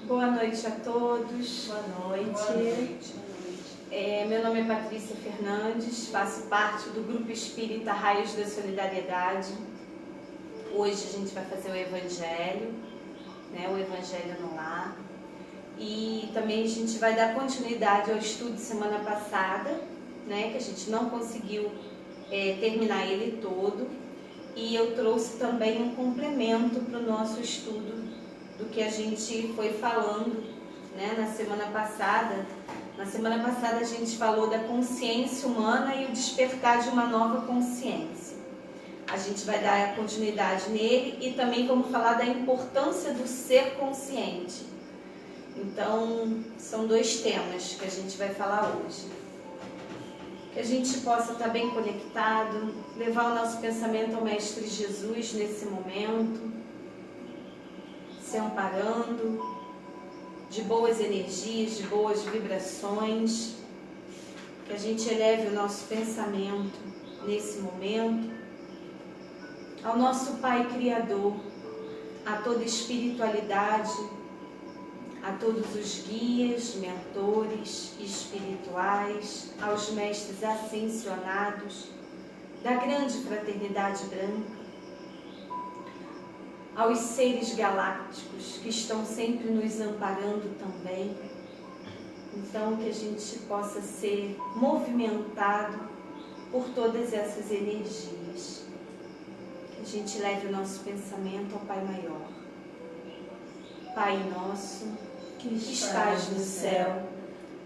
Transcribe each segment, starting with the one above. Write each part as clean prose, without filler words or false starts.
Boa noite a todos. Boa noite. Boa noite. Meu nome é Patrícia Fernandes, faço parte do Grupo Espírita Raios da Solidariedade. Hoje a gente vai fazer o Evangelho, o Evangelho no Lar. E também a gente vai dar continuidade ao estudo de semana passada, que a gente não conseguiu terminar ele todo. E eu trouxe também um complemento para o nosso estudo do que a gente foi falando na semana passada. Na semana passada a gente falou da consciência humana e o despertar de uma nova consciência. A gente vai dar continuidade nele e também vamos falar da importância do ser consciente. Então, são dois temas que a gente vai falar hoje. Que a gente possa estar bem conectado, levar o nosso pensamento ao Mestre Jesus nesse momento, se amparando de boas energias, de boas vibrações, que a gente eleve o nosso pensamento nesse momento ao nosso Pai Criador, a toda espiritualidade, a todos os guias, mentores espirituais, aos mestres ascensionados da grande fraternidade branca, aos seres galácticos que estão sempre nos amparando também. Então, que a gente possa ser movimentado por todas essas energias. Que a gente leve o nosso pensamento ao Pai Maior. Pai nosso, que estás no céu,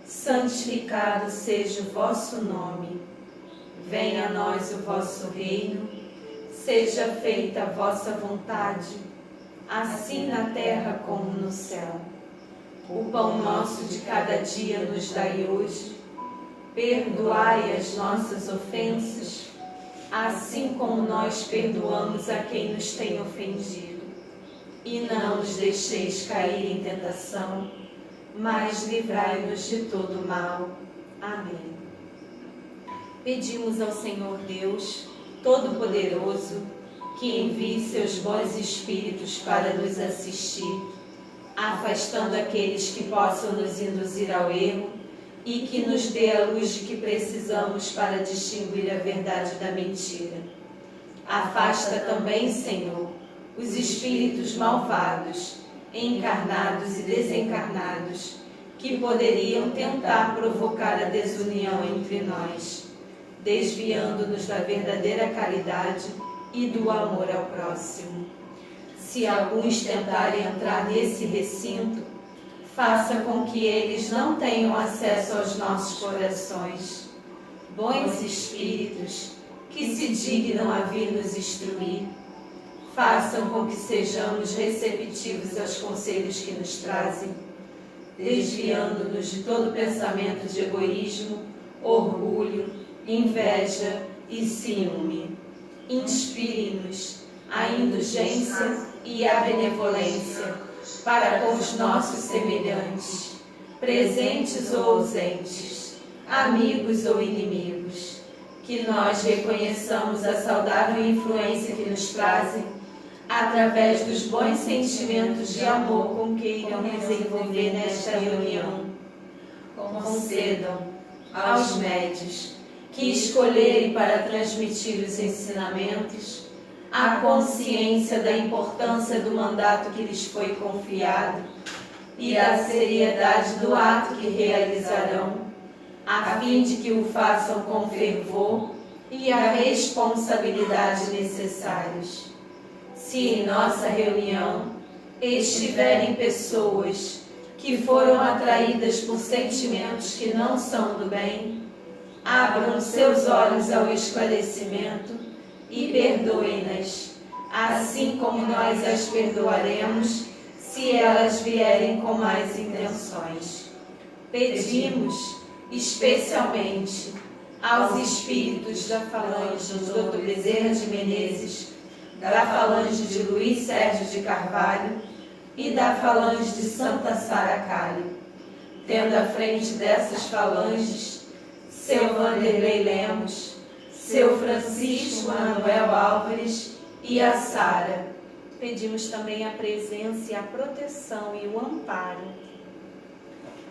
santificado seja o vosso nome. Venha a nós o vosso reino, seja feita a vossa vontade, assim na terra como no céu. O pão nosso de cada dia nos dai hoje. Perdoai as nossas ofensas, assim como nós perdoamos a quem nos tem ofendido. E não nos deixeis cair em tentação, mas livrai-nos de todo mal. Amém. Pedimos ao Senhor Deus Todo-Poderoso que envie seus bons espíritos para nos assistir, afastando aqueles que possam nos induzir ao erro e que nos dê a luz de que precisamos para distinguir a verdade da mentira. Afasta também, Senhor, os espíritos malvados, encarnados e desencarnados, que poderiam tentar provocar a desunião entre nós, desviando-nos da verdadeira caridade e do amor ao próximo. Se alguns tentarem entrar nesse recinto, faça com que eles não tenham acesso aos nossos corações. Bons espíritos, que se dignam a vir nos instruir, façam com que sejamos receptivos aos conselhos que nos trazem, desviando-nos de todo pensamento de egoísmo, orgulho, inveja e ciúme. Inspire-nos a indulgência e a benevolência para com os nossos semelhantes, presentes ou ausentes, amigos ou inimigos. Que nós reconheçamos a saudável influência que nos trazem através dos bons sentimentos de amor com que irão nos envolver nesta reunião. Concedam aos médios que escolherem para transmitir os ensinamentos a consciência da importância do mandato que lhes foi confiado e a seriedade do ato que realizarão, a fim de que o façam com fervor e a responsabilidade necessários. Se em nossa reunião estiverem pessoas que foram atraídas por sentimentos que não são do bem, abram seus olhos ao esclarecimento e perdoem-nas, assim como nós as perdoaremos se elas vierem com más intenções. Pedimos especialmente aos espíritos da falange do Dr. Bezerra de Menezes, da falange de Luiz Sérgio de Carvalho e da falange de Santa Sara Cali, tendo à frente dessas falanges seu Vanderlei Lemos, seu Francisco Manuel Álvares e a Sara, Pedimos também a presença e a proteção e o amparo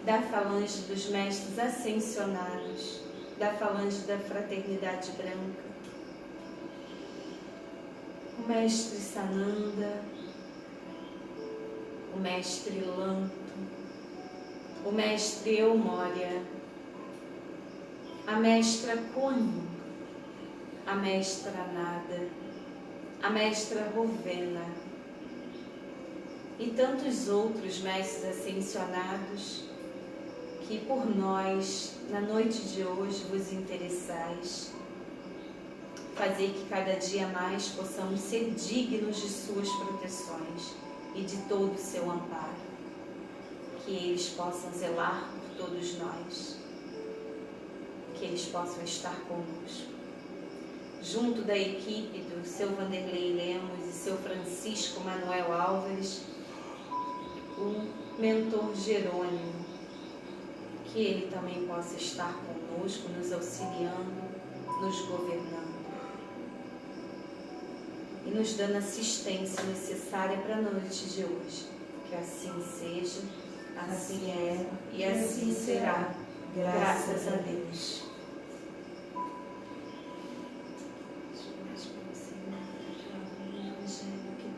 da falange dos mestres ascensionados, da falange da Fraternidade Branca, o mestre Sananda, o mestre Lanto, o mestre Eumória, a mestra Kuan, a mestra Nada, a mestra Rovena e tantos outros mestres ascensionados que por nós, na noite de hoje, vos interessais. Fazer que cada dia mais possamos ser dignos de suas proteções e de todo o seu amparo. Que eles possam zelar por todos nós. Que eles possam estar conosco. Junto da equipe do seu Vanderlei Lemos e seu Francisco Manuel Álvares, o mentor Jerônimo, que ele também possa estar conosco, nos auxiliando, nos governando e nos dando a assistência necessária para a noite de hoje. Que assim seja, assim é e assim será, graças a Deus.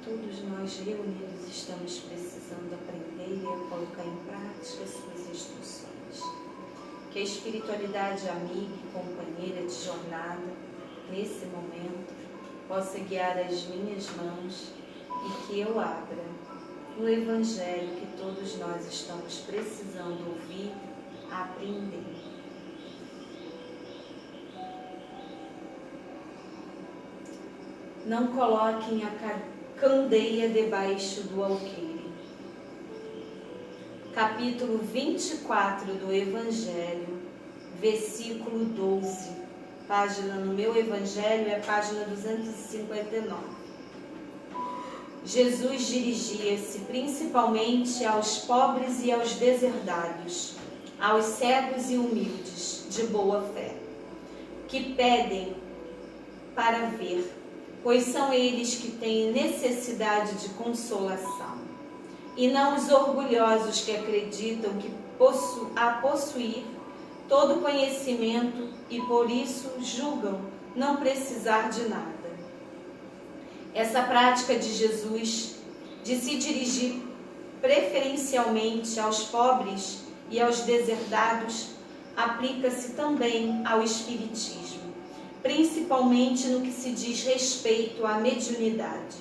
Todos nós reunidos estamos precisando aprender e a colocar em prática as suas instruções. Que a espiritualidade amiga e companheira de jornada, nesse momento, possa guiar as minhas mãos e que eu abra o Evangelho que todos nós estamos precisando ouvir, aprender. Não coloquem a candeia debaixo do alqueire. Capítulo 24 do Evangelho, versículo 12. Página no meu Evangelho é a página 259. Jesus dirigia-se principalmente aos pobres e aos deserdados, aos cegos e humildes, de boa fé, que pedem para ver, pois são eles que têm necessidade de consolação, e não os orgulhosos que acreditam que possuir todo conhecimento e por isso julgam não precisar de nada. Essa prática de Jesus, de se dirigir preferencialmente aos pobres e aos deserdados, aplica-se também ao Espiritismo, principalmente no que se diz respeito à mediunidade.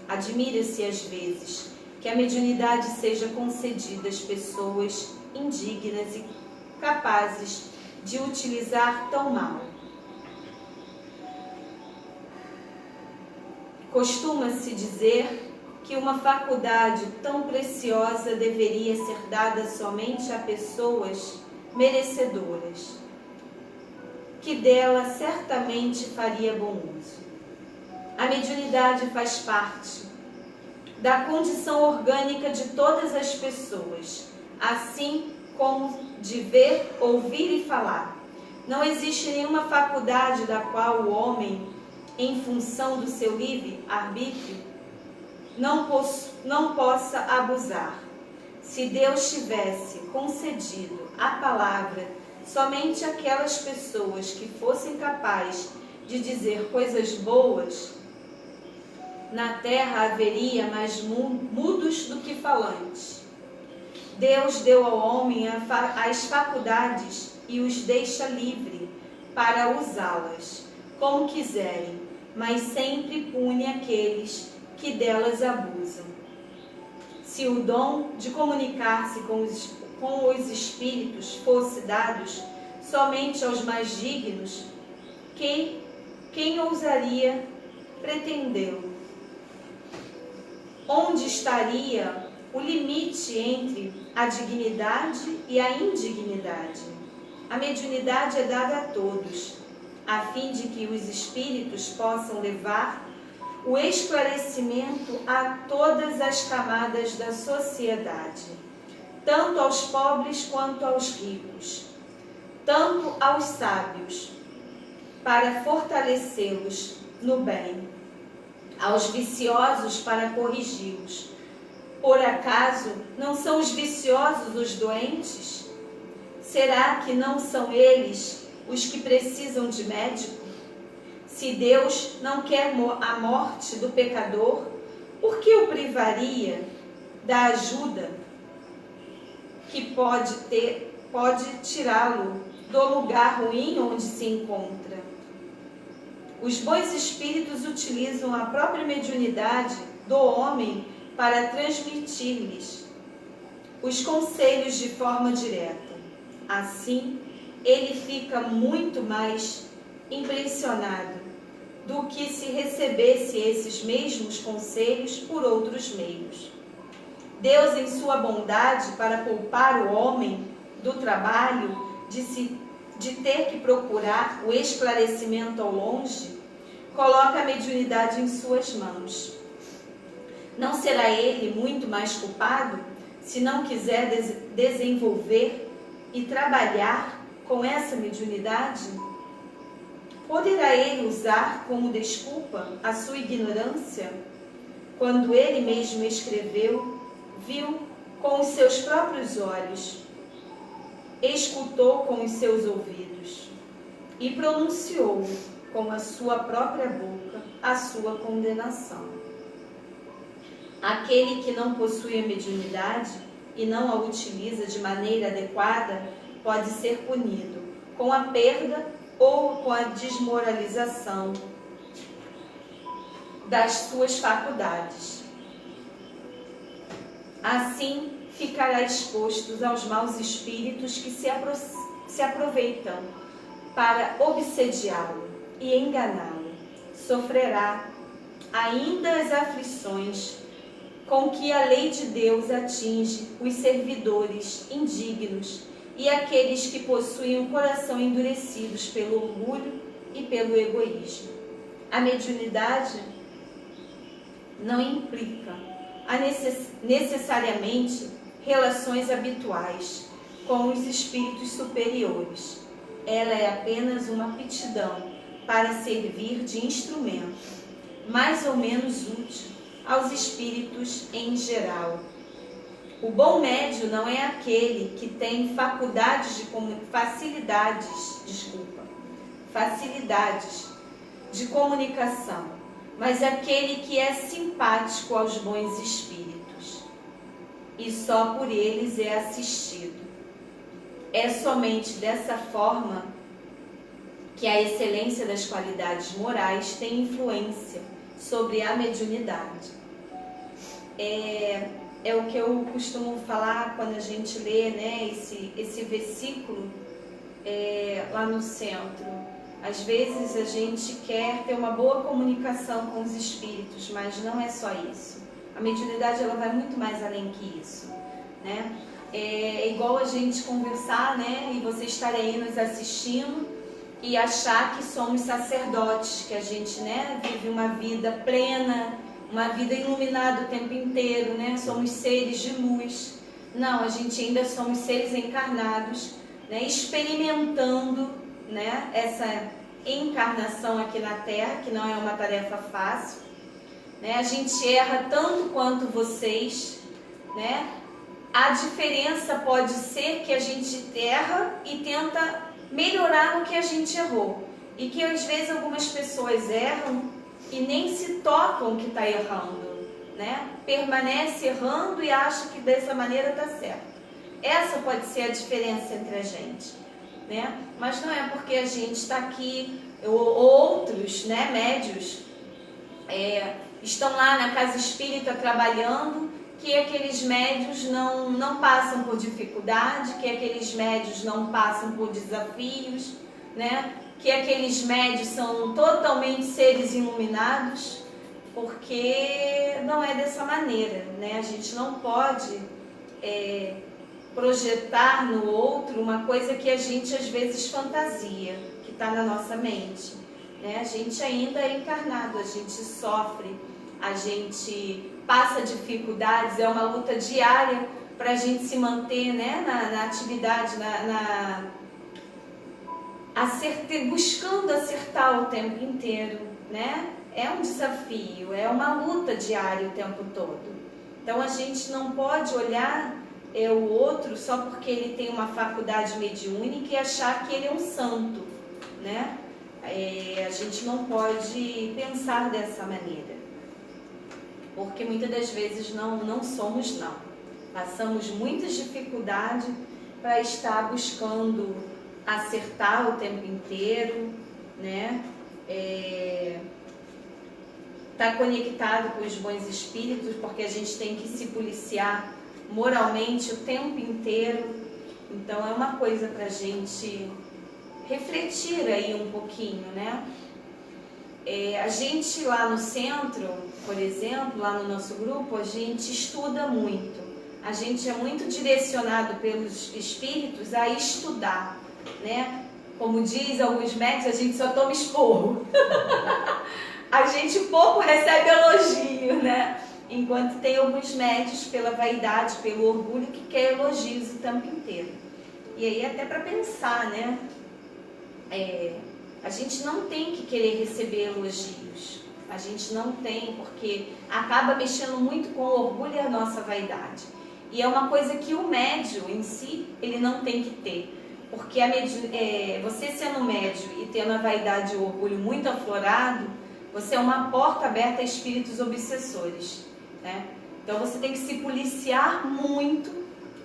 Admira-se às vezes que a mediunidade seja concedida às pessoas indignas e capazes de utilizar tão mal. Costuma-se dizer que uma faculdade tão preciosa deveria ser dada somente a pessoas merecedoras, que dela certamente faria bom uso. A mediunidade faz parte da condição orgânica de todas as pessoas, assim como de ver, ouvir e falar. Não existe nenhuma faculdade da qual o homem, em função do seu livre-arbítrio, não possa abusar. Se Deus tivesse concedido a palavra somente aquelas pessoas que fossem capazes de dizer coisas boas, na terra haveria mais mudos do que falantes. Deus deu ao homem as faculdades e os deixa livre para usá-las como quiserem, mas sempre pune aqueles que delas abusam. Se o dom de comunicar-se com os espíritos fosse dado somente aos mais dignos, quem ousaria pretendê-lo? Onde estaria o limite entre a dignidade e a indignidade? A mediunidade é dada a todos, a fim de que os espíritos possam levar o esclarecimento a todas as camadas da sociedade, tanto aos pobres quanto aos ricos, tanto aos sábios, para fortalecê-los no bem, aos viciosos para corrigi-los. Por acaso não são os viciosos os doentes? Será que não são eles os que precisam de médico? Se Deus não quer a morte do pecador, por que o privaria da ajuda que pode tirá-lo do lugar ruim onde se encontra? Os bons espíritos utilizam a própria mediunidade do homem para transmitir-lhes os conselhos de forma direta. Assim, ele fica muito mais impressionado do que se recebesse esses mesmos conselhos por outros meios. Deus, em sua bondade, para poupar o homem do trabalho de ter que procurar o esclarecimento ao longe, coloca a mediunidade em suas mãos. Não será ele muito mais culpado se não quiser desenvolver e trabalhar com essa mediunidade? Poderá ele usar como desculpa a sua ignorância, quando ele mesmo escreveu, viu com os seus próprios olhos, escutou com os seus ouvidos e pronunciou com a sua própria boca a sua condenação? Aquele que não possui a mediunidade e não a utiliza de maneira adequada pode ser punido com a perda ou com a desmoralização das suas faculdades. Assim, ficará exposto aos maus espíritos que se aproveitam para obsediá-lo e enganá-lo. Sofrerá ainda as aflições com que a lei de Deus atinge os servidores indignos e aqueles que possuem o coração endurecidos pelo orgulho e pelo egoísmo. A mediunidade não implica necessariamente relações habituais com os espíritos superiores. Ela é apenas uma aptidão para servir de instrumento, mais ou menos útil aos espíritos em geral. O bom médium não é aquele que tem facilidades de comunicação, mas aquele que é simpático aos bons espíritos e só por eles é assistido. É somente dessa forma que a excelência das qualidades morais tem influência sobre a mediunidade. É o que eu costumo falar quando a gente lê, né, esse versículo lá no centro. Às vezes a gente quer ter uma boa comunicação com os espíritos, mas não é só isso. A mediunidade ela vai muito mais além que isso, né? É igual a gente conversar, né, e você estar aí nos assistindo e achar que somos sacerdotes, que a gente, né, vive uma vida plena, uma vida iluminada o tempo inteiro, né? Somos seres de luz. Não, a gente ainda somos seres encarnados, né, experimentando, né, essa encarnação aqui na Terra, que não é uma tarefa fácil, né? A gente erra tanto quanto vocês, né? A diferença pode ser que a gente erra e tenta melhorar no que a gente errou, e que às vezes algumas pessoas erram e nem se tocam que está errando, né? Permanece errando e acha que dessa maneira está certo. Essa pode ser a diferença entre a gente, né? Mas não é porque a gente está aqui, outros, né, médios, estão lá na casa espírita trabalhando, que aqueles médios não passam por dificuldade, que aqueles médios não passam por desafios, né? Que aqueles médios são totalmente seres iluminados, porque não é dessa maneira, né? A gente não pode projetar no outro uma coisa que a gente às vezes fantasia, que está na nossa mente, né? A gente ainda é encarnado, a gente sofre, a gente passa dificuldades, é uma luta diária para a gente se manter, né, na atividade, buscando acertar o tempo inteiro, né? é um desafio, é uma luta diária o tempo todo. Então a gente não pode olhar o outro só porque ele tem uma faculdade mediúnica e achar que ele é um santo, né? A gente não pode pensar dessa maneira, porque muitas das vezes não somos não. Passamos muitas dificuldades para estar buscando acertar o tempo inteiro, né? Tá conectado com os bons espíritos, porque a gente tem que se policiar moralmente o tempo inteiro. Então é uma coisa para a gente refletir aí um pouquinho, né? A gente lá no centro, por exemplo, lá no nosso grupo, a gente estuda muito. A gente é muito direcionado pelos espíritos a estudar, né? Como diz alguns médicos, a gente só toma esporro. A gente pouco recebe elogio, né? Enquanto tem alguns médios, pela vaidade, pelo orgulho, que quer elogios o tempo inteiro. E aí até para pensar, né? A gente não tem que querer receber elogios. A gente não tem, porque acaba mexendo muito com o orgulho e a nossa vaidade. E é uma coisa que o médio em si, ele não tem que ter. Porque você sendo médio e tendo a vaidade e o orgulho muito aflorado, você é uma porta aberta a espíritos obsessores, né? Então você tem que se policiar muito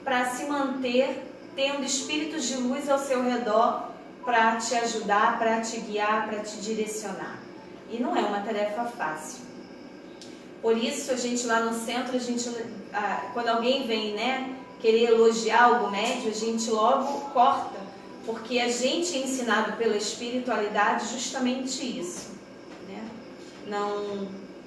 para se manter tendo espíritos de luz ao seu redor para te ajudar, para te guiar, para te direcionar. E não é uma tarefa fácil. Por isso a gente lá no centro, quando alguém vem, né, querer elogiar algo médio, a gente logo corta, porque a gente é ensinado pela espiritualidade justamente isso.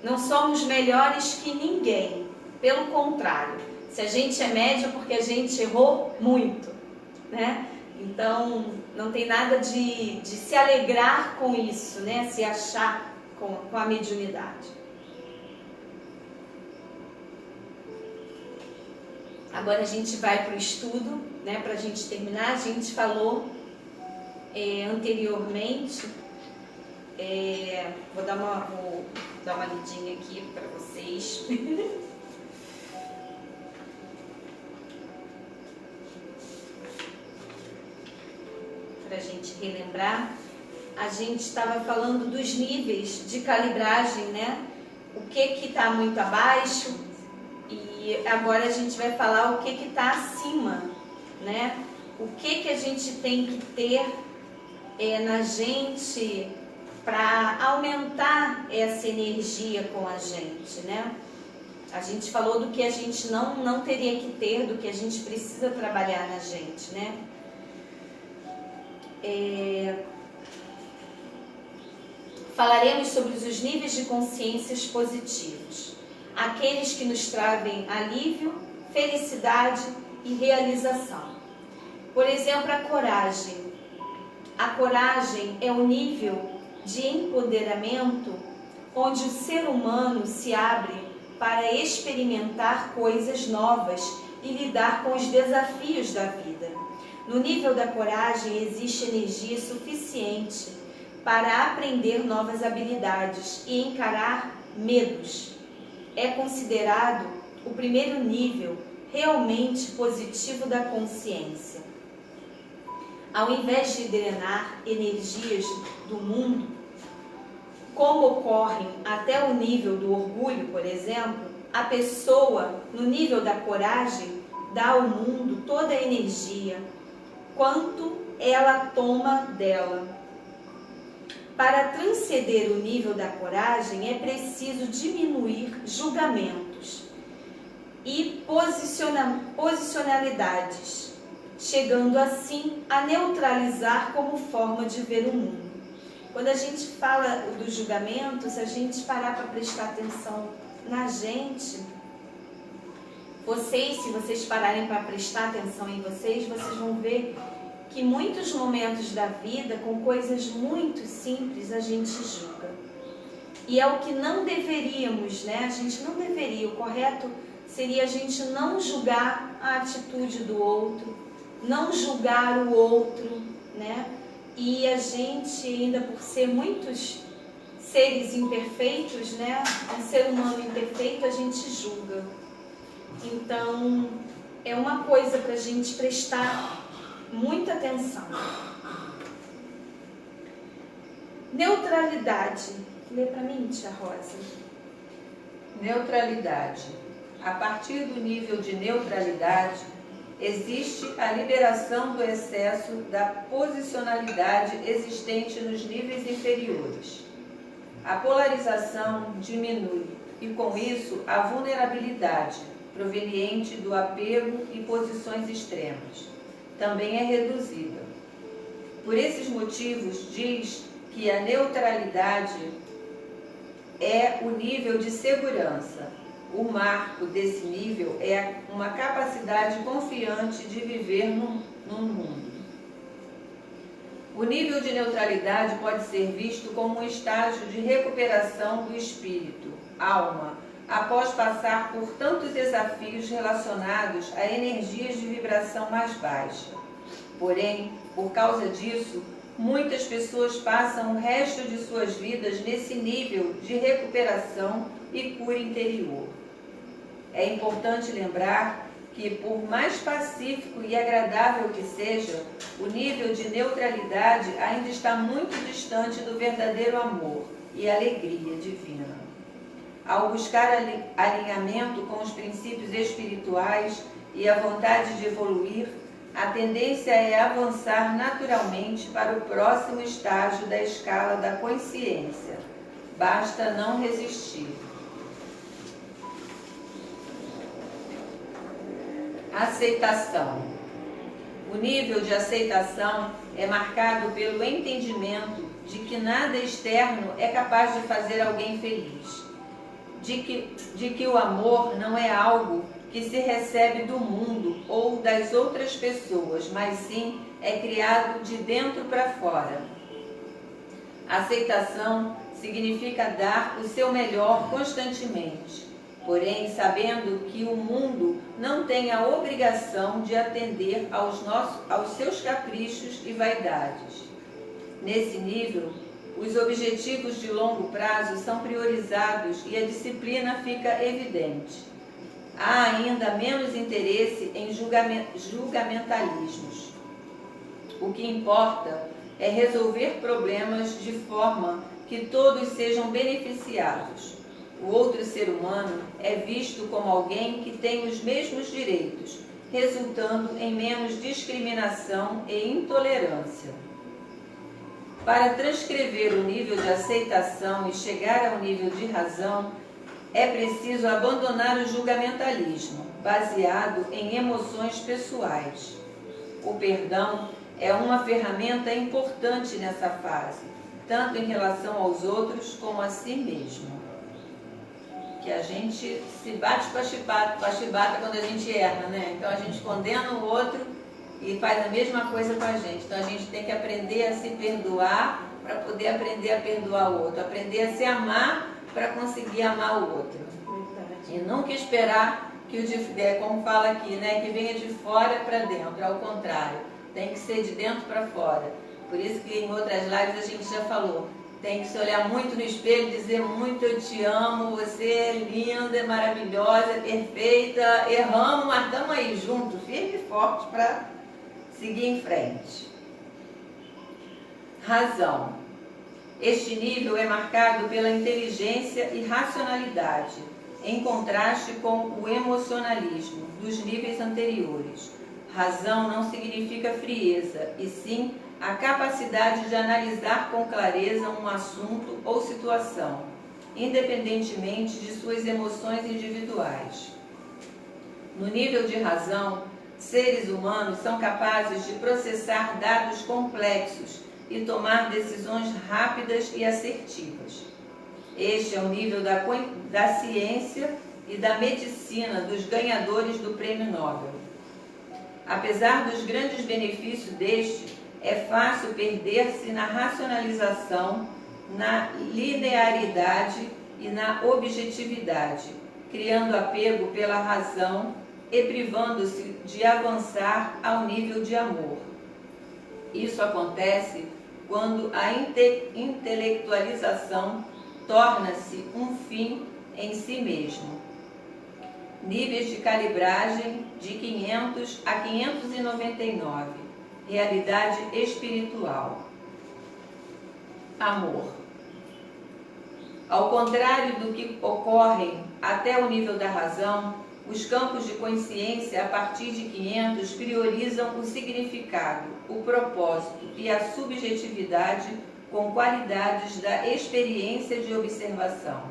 Não somos melhores que ninguém, pelo contrário, se a gente é médio é porque a gente errou muito, né? Então não tem nada de se alegrar com isso, né? Se achar com a mediunidade. Agora a gente vai para o estudo, né? Para a gente terminar, a gente falou anteriormente. Vou dar uma lidinha aqui para vocês. Para a gente relembrar, a gente estava falando dos níveis de calibragem, né? O que está muito abaixo, e agora a gente vai falar o que está acima, né? O que a gente tem que ter na gente para aumentar essa energia com a gente, né? A gente falou do que a gente não teria que ter, do que a gente precisa trabalhar na gente, né? Falaremos sobre os níveis de consciências positivos, aqueles que nos trazem alívio, felicidade e realização. Por exemplo, a coragem. A coragem é o nível de empoderamento onde o ser humano se abre para experimentar coisas novas e lidar com os desafios da vida. No nível da coragem existe energia suficiente para aprender novas habilidades e encarar medos. É considerado o primeiro nível realmente positivo da consciência. Ao invés de drenar energias do mundo, como ocorrem até o nível do orgulho, por exemplo, a pessoa, no nível da coragem, dá ao mundo toda a energia, quanto ela toma dela. Para transcender o nível da coragem, é preciso diminuir julgamentos e posicionalidades, chegando assim a neutralizar como forma de ver o mundo. Quando a gente fala dos julgamentos, se a gente parar para prestar atenção na gente, se vocês pararem para prestar atenção em vocês vão ver que muitos momentos da vida, com coisas muito simples, a gente julga. E é o que não deveríamos, né? A gente não deveria, o correto seria a gente não julgar a atitude do outro, não julgar o outro, né? E a gente, ainda por ser muitos seres imperfeitos, né? Um ser humano imperfeito, a gente julga. Então, é uma coisa para a gente prestar muita atenção. Neutralidade. Lê para mim, tia Rosa. Neutralidade. A partir do nível de neutralidade, existe a liberação do excesso da posicionalidade existente nos níveis inferiores. A polarização diminui e, com isso, a vulnerabilidade, proveniente do apego e posições extremas, também é reduzida. Por esses motivos, diz que a neutralidade é o nível de segurança. O marco desse nível é uma capacidade confiante de viver num mundo. O nível de neutralidade pode ser visto como um estágio de recuperação do espírito, alma, após passar por tantos desafios relacionados a energias de vibração mais baixa. Porém, por causa disso, muitas pessoas passam o resto de suas vidas nesse nível de recuperação e cura interior. É importante lembrar que, por mais pacífico e agradável que seja, o nível de neutralidade ainda está muito distante do verdadeiro amor e alegria divina. Ao buscar alinhamento com os princípios espirituais e a vontade de evoluir, a tendência é avançar naturalmente para o próximo estágio da escala da consciência. Basta não resistir. Aceitação. O nível de aceitação é marcado pelo entendimento de que nada externo é capaz de fazer alguém feliz, de que o amor não é algo que se recebe do mundo ou das outras pessoas, mas sim é criado de dentro para fora. Aceitação significa dar o seu melhor constantemente, porém sabendo que o mundo não tem a obrigação de atender aos seus caprichos e vaidades. Nesse nível, os objetivos de longo prazo são priorizados e a disciplina fica evidente. Há ainda menos interesse em julgamentalismos. O que importa é resolver problemas de forma que todos sejam beneficiados. O outro ser humano é visto como alguém que tem os mesmos direitos, resultando em menos discriminação e intolerância. Para transcrever o nível de aceitação e chegar ao nível de razão, é preciso abandonar o julgamentalismo, baseado em emoções pessoais. O perdão é uma ferramenta importante nessa fase, tanto em relação aos outros como a si mesmo. Que a gente se bate com a chibata quando a gente erra, né? Então a gente condena o outro e faz a mesma coisa com a gente. Então a gente tem que aprender a se perdoar para poder aprender a perdoar o outro, aprender a se amar para conseguir amar o outro. Verdade. E nunca esperar que como fala aqui, né, que venha de fora para dentro, ao contrário, tem que ser de dentro para fora. Por isso que em outras lives a gente já falou, tem que se olhar muito no espelho e dizer muito eu te amo, você é linda, é maravilhosa, é perfeita, erramos, mas estamos aí juntos, firme e forte para seguir em frente. Razão. Este nível é marcado pela inteligência e racionalidade, em contraste com o emocionalismo dos níveis anteriores. Razão não significa frieza, e sim a capacidade de analisar com clareza um assunto ou situação, independentemente de suas emoções individuais. No nível de razão, seres humanos são capazes de processar dados complexos e tomar decisões rápidas e assertivas. Este é o nível da ciência e da medicina dos ganhadores do Prêmio Nobel. Apesar dos grandes benefícios deste, é fácil perder-se na racionalização, na linearidade e na objetividade, criando apego pela razão e privando-se de avançar ao nível de amor. Isso acontece quando a intelectualização torna-se um fim em si mesmo. Níveis de calibragem de 500 a 599. Realidade espiritual. Amor. Ao contrário do que ocorre até o nível da razão, os campos de consciência a partir de 500 priorizam o significado, o propósito e a subjetividade com qualidades da experiência de observação.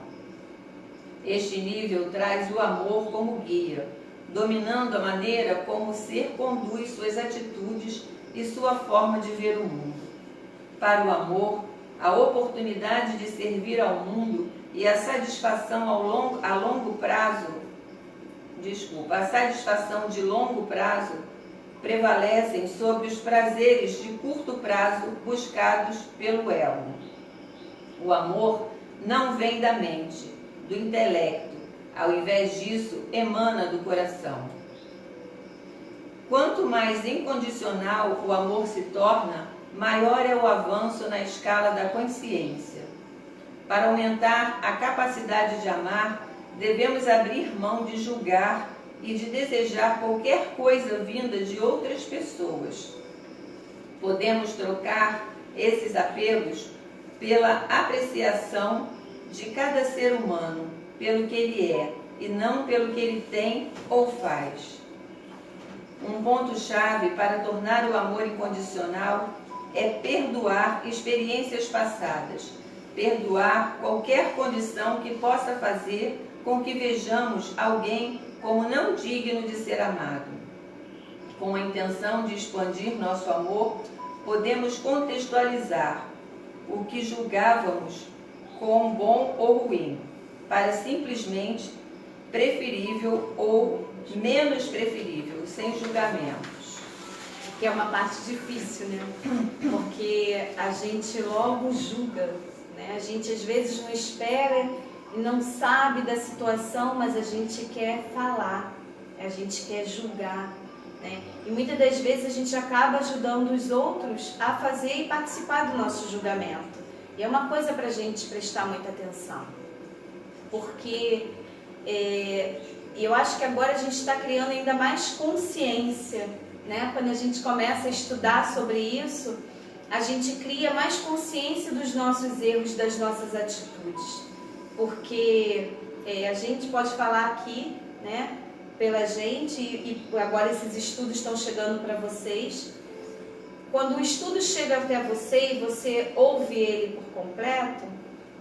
Este nível traz o amor como guia, dominando a maneira como o ser conduz suas atitudes e sua forma de ver o mundo. Para o amor, a oportunidade de servir ao mundo e a satisfação a satisfação de longo prazo prevalecem sobre os prazeres de curto prazo buscados pelo ego. O amor não vem da mente, do intelecto, ao invés disso, emana do coração. Quanto mais incondicional o amor se torna, maior é o avanço na escala da consciência. Para aumentar a capacidade de amar, devemos abrir mão de julgar e de desejar qualquer coisa vinda de outras pessoas. Podemos trocar esses apegos pela apreciação de cada ser humano, pelo que ele é, e não pelo que ele tem ou faz. Um ponto-chave para tornar o amor incondicional é perdoar experiências passadas, perdoar qualquer condição que possa fazer com que vejamos alguém como não digno de ser amado. Com a intenção de expandir nosso amor, podemos contextualizar o que julgávamos como bom ou ruim, para simplesmente preferível ou menos preferível, sem julgamentos. Que é uma parte difícil, né? Porque a gente logo julga, né? A gente às vezes não espera e não sabe da situação, mas a gente quer falar, a gente quer julgar, né? E muitas das vezes a gente acaba ajudando os outros a fazer e participar do nosso julgamento. E é uma coisa para a gente prestar muita atenção, porque eu acho que agora a gente está criando ainda mais consciência, né? Quando a gente começa a estudar sobre isso, a gente cria mais consciência dos nossos erros, das nossas atitudes. Porque a gente pode falar aqui, né, pela gente, e agora esses estudos estão chegando para vocês. Quando o estudo chega até você e você ouve ele por completo,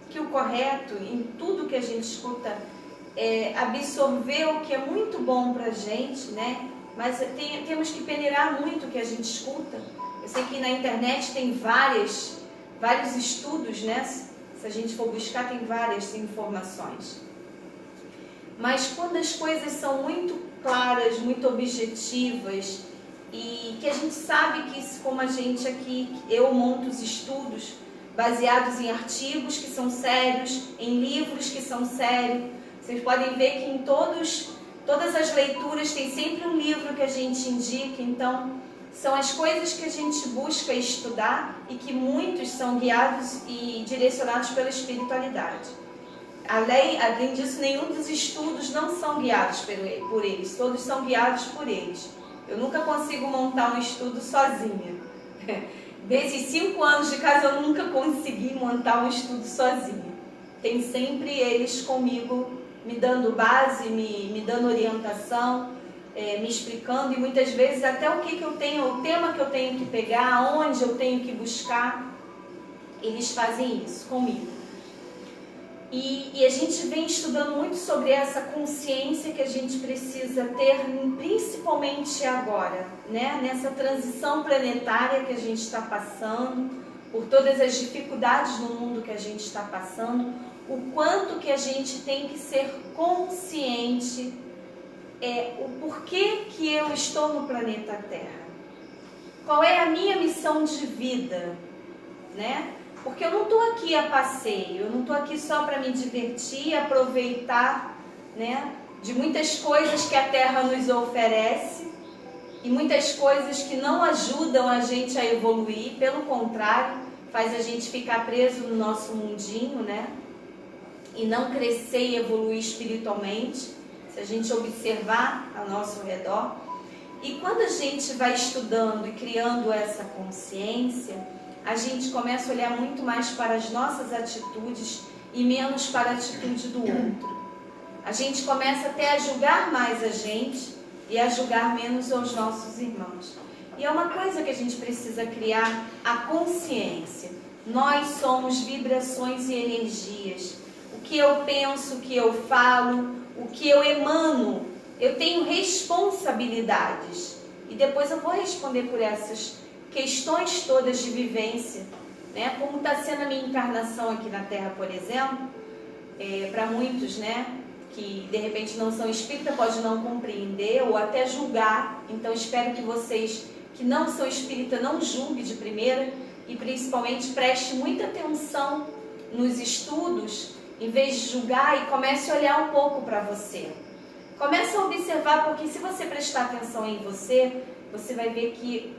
que o correto em tudo que a gente escuta é absorver o que é muito bom para a gente, né? Mas temos que peneirar muito o que a gente escuta. Eu sei que na internet tem vários estudos, né? Se a gente for buscar, tem várias informações. Mas quando as coisas são muito claras, muito objetivas, e que a gente sabe que, como a gente aqui, eu monto os estudos baseados em artigos que são sérios, em livros que são sérios. Vocês podem ver que em todas as leituras tem sempre um livro que a gente indica. Então, são as coisas que a gente busca estudar e que muitos são guiados e direcionados pela espiritualidade. Além disso, nenhum dos estudos não são guiados por eles, todos são guiados por eles. Eu nunca consigo montar um estudo sozinha. Desses 5 anos de casa eu nunca consegui montar um estudo sozinha. Tem sempre eles comigo, me dando base, me dando orientação, me explicando, e muitas vezes até o tema que eu tenho que pegar, onde eu tenho que buscar, eles fazem isso comigo. E a gente vem estudando muito sobre essa consciência que a gente precisa ter, principalmente agora, né? Nessa transição planetária que a gente está passando, por todas as dificuldades no mundo que a gente está passando, o quanto que a gente tem que ser consciente, o porquê que eu estou no planeta Terra. Qual é a minha missão de vida, né? Porque eu não estou aqui a passeio, eu não estou aqui só para me divertir, aproveitar, né, de muitas coisas que a Terra nos oferece e muitas coisas que não ajudam a gente a evoluir, pelo contrário, faz a gente ficar preso no nosso mundinho, né? e não crescer e evoluir espiritualmente, se a gente observar ao nosso redor. E quando a gente vai estudando e criando essa consciência, a gente começa a olhar muito mais para as nossas atitudes e menos para a atitude do outro. A gente começa até a julgar mais a gente e a julgar menos os nossos irmãos. E é uma coisa que a gente precisa criar, a consciência. Nós somos vibrações e energias. O que eu penso, o que eu falo, o que eu emano, eu tenho responsabilidades. E depois eu vou responder por essas questões todas de vivência, né? Como está sendo a minha encarnação aqui na Terra, por exemplo, para muitos, né, que de repente não são espírita, pode não compreender ou até julgar. Então espero que vocês que não são espírita não julguem de primeira e principalmente preste muita atenção nos estudos, em vez de julgar, e comece a olhar um pouco para você. Comece a observar, porque se você prestar atenção em você, você vai ver que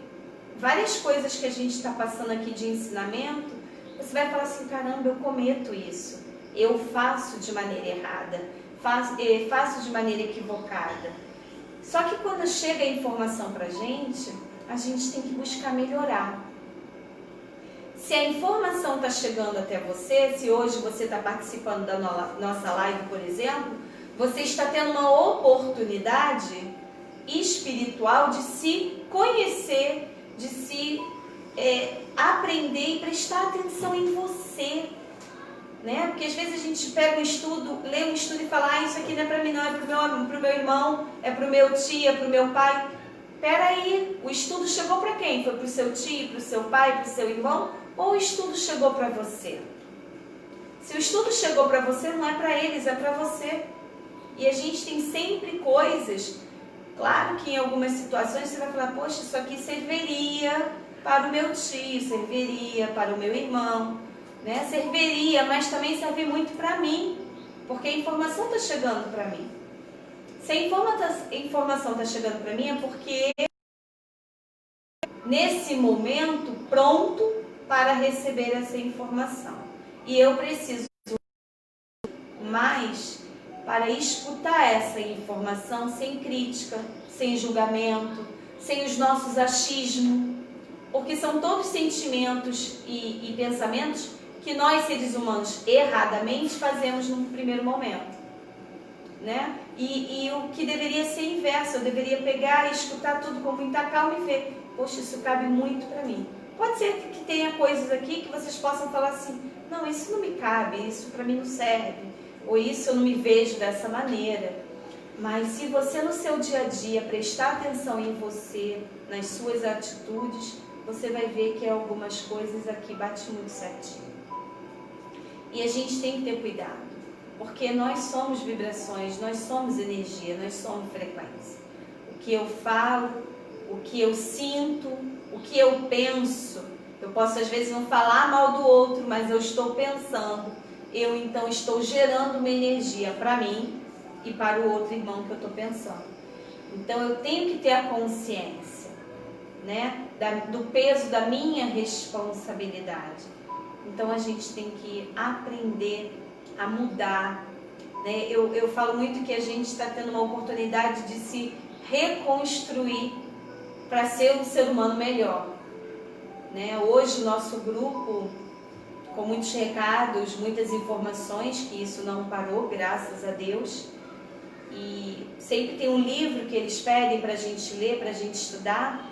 várias coisas que a gente está passando aqui de ensinamento, você vai falar assim, caramba, eu cometo isso, eu faço de maneira errada, faço de maneira equivocada. Só que quando chega a informação para a gente tem que buscar melhorar. Se a informação está chegando até você, se hoje você está participando da nossa live, por exemplo, você está tendo uma oportunidade espiritual de se conhecer, de se aprender e prestar atenção em você, né? Porque às vezes a gente pega um estudo, lê um estudo e fala, isso aqui não é para mim não, é para o meu irmão, é para o meu tio, é para o meu pai. Peraí, o estudo chegou para quem? Foi para o seu tio, para o seu pai, para o seu irmão? Ou o estudo chegou para você? Se o estudo chegou para você, não é para eles, é para você. E a gente tem sempre coisas, claro que em algumas situações você vai falar, poxa, isso aqui serviria para o meu tio, serviria para o meu irmão, né? Serviria, mas também serve muito para mim, porque a informação está chegando para mim. Se a informação está chegando para mim é porque nesse momento pronto para receber essa informação. E eu preciso mais para escutar essa informação sem crítica, sem julgamento, sem os nossos achismos, porque são todos sentimentos e pensamentos que nós, seres humanos, erradamente fazemos num primeiro momento, né? E o que deveria ser inverso, eu deveria pegar e escutar tudo com muita calma e ver, poxa, isso cabe muito para mim. Pode ser que tenha coisas aqui que vocês possam falar assim, não, isso não me cabe, isso para mim não serve, ou isso eu não me vejo dessa maneira. Mas se você no seu dia a dia prestar atenção em você, nas suas atitudes, você vai ver que algumas coisas aqui batem muito certinho. E a gente tem que ter cuidado, porque nós somos vibrações, nós somos energia, nós somos frequência. O que eu falo, o que eu sinto, o que eu penso, eu posso às vezes não falar mal do outro, mas eu estou pensando, eu então estou gerando uma energia para mim e para o outro irmão que eu estou pensando. Então eu tenho que ter a consciência, né, do peso da minha responsabilidade. Então a gente tem que aprender a mudar, né? Eu falo muito que a gente está tendo uma oportunidade de se reconstruir para ser um ser humano melhor, né? Hoje o nosso grupo, com muitos recados, muitas informações, que isso não parou, graças a Deus, e sempre tem um livro que eles pedem para a gente ler, para a gente estudar.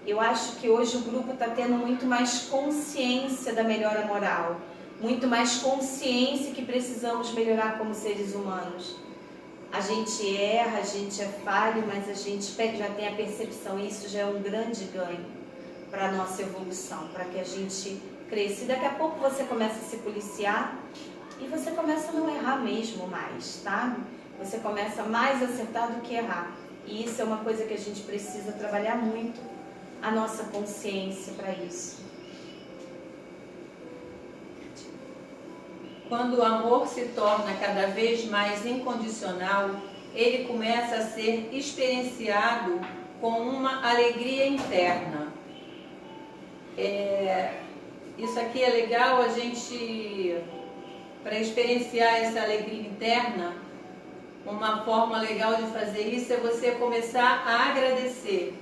Eu acho que hoje o grupo está tendo muito mais consciência da melhora moral, muito mais consciência que precisamos melhorar como seres humanos. A gente erra, a gente é falho, mas a gente já tem a percepção, e isso já é um grande ganho para a nossa evolução, para que a gente cresça. E daqui a pouco você começa a se policiar e você começa a não errar mesmo mais, tá? Você começa mais a acertar do que errar. E isso é uma coisa que a gente precisa trabalhar muito, a nossa consciência para isso. Quando o amor se torna cada vez mais incondicional, ele começa a ser experienciado com uma alegria interna. Isso aqui é legal a gente para experienciar essa alegria interna, uma forma legal de fazer isso é você começar a agradecer.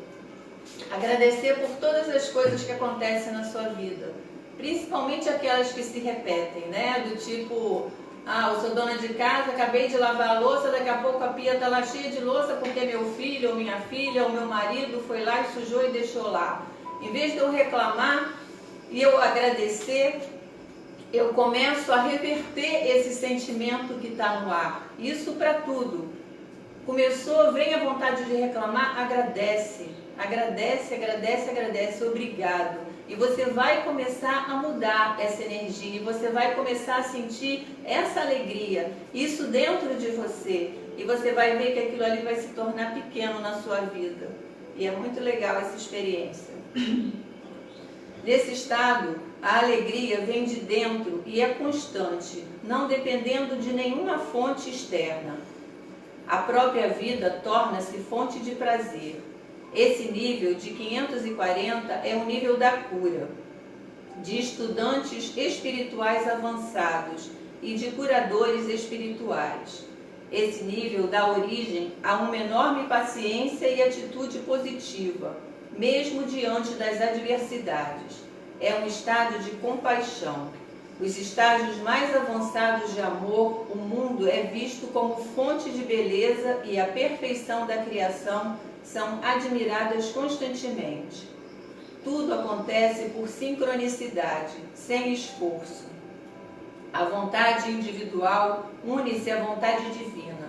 Agradecer por todas as coisas que acontecem na sua vida, principalmente aquelas que se repetem, né? Do tipo, eu sou dona de casa, acabei de lavar a louça, daqui a pouco a pia está lá cheia de louça porque meu filho ou minha filha ou meu marido foi lá e sujou e deixou lá. Em vez de eu reclamar e eu agradecer, eu começo a reverter esse sentimento que está no ar. Isso para tudo. Começou, vem a vontade de reclamar, agradece. Agradece, agradece, agradece, obrigado. E você vai começar a mudar essa energia, e você vai começar a sentir essa alegria, isso dentro de você. E você vai ver que aquilo ali vai se tornar pequeno na sua vida. E é muito legal essa experiência. Nesse estado, a alegria vem de dentro e é constante, não dependendo de nenhuma fonte externa. A própria vida torna-se fonte de prazer. Esse nível de 540 é o nível da cura, de estudantes espirituais avançados e de curadores espirituais. Esse nível dá origem a uma enorme paciência e atitude positiva, mesmo diante das adversidades. É um estado de compaixão. Os estágios mais avançados de amor, o mundo é visto como fonte de beleza e a perfeição da criação são admiradas constantemente. Tudo acontece por sincronicidade, sem esforço. A vontade individual une-se à vontade divina.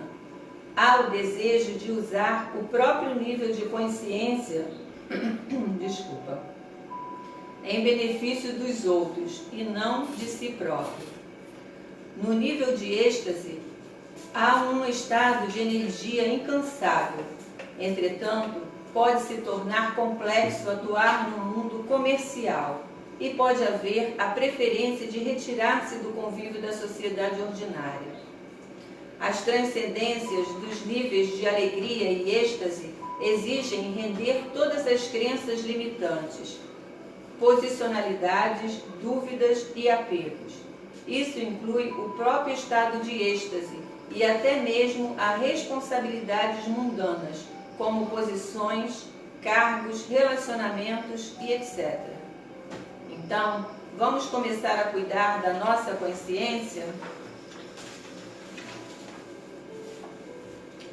Há o desejo de usar o próprio nível de consciência, em benefício dos outros e não de si próprio. No nível de êxtase, há um estado de energia incansável. Entretanto, pode se tornar complexo atuar no mundo comercial e pode haver a preferência de retirar-se do convívio da sociedade ordinária. As transcendências dos níveis de alegria e êxtase exigem render todas as crenças limitantes, posicionalidades, dúvidas e apegos. Isso inclui o próprio estado de êxtase e até mesmo as responsabilidades mundanas, como posições, cargos, relacionamentos e etc. Então, vamos começar a cuidar da nossa consciência?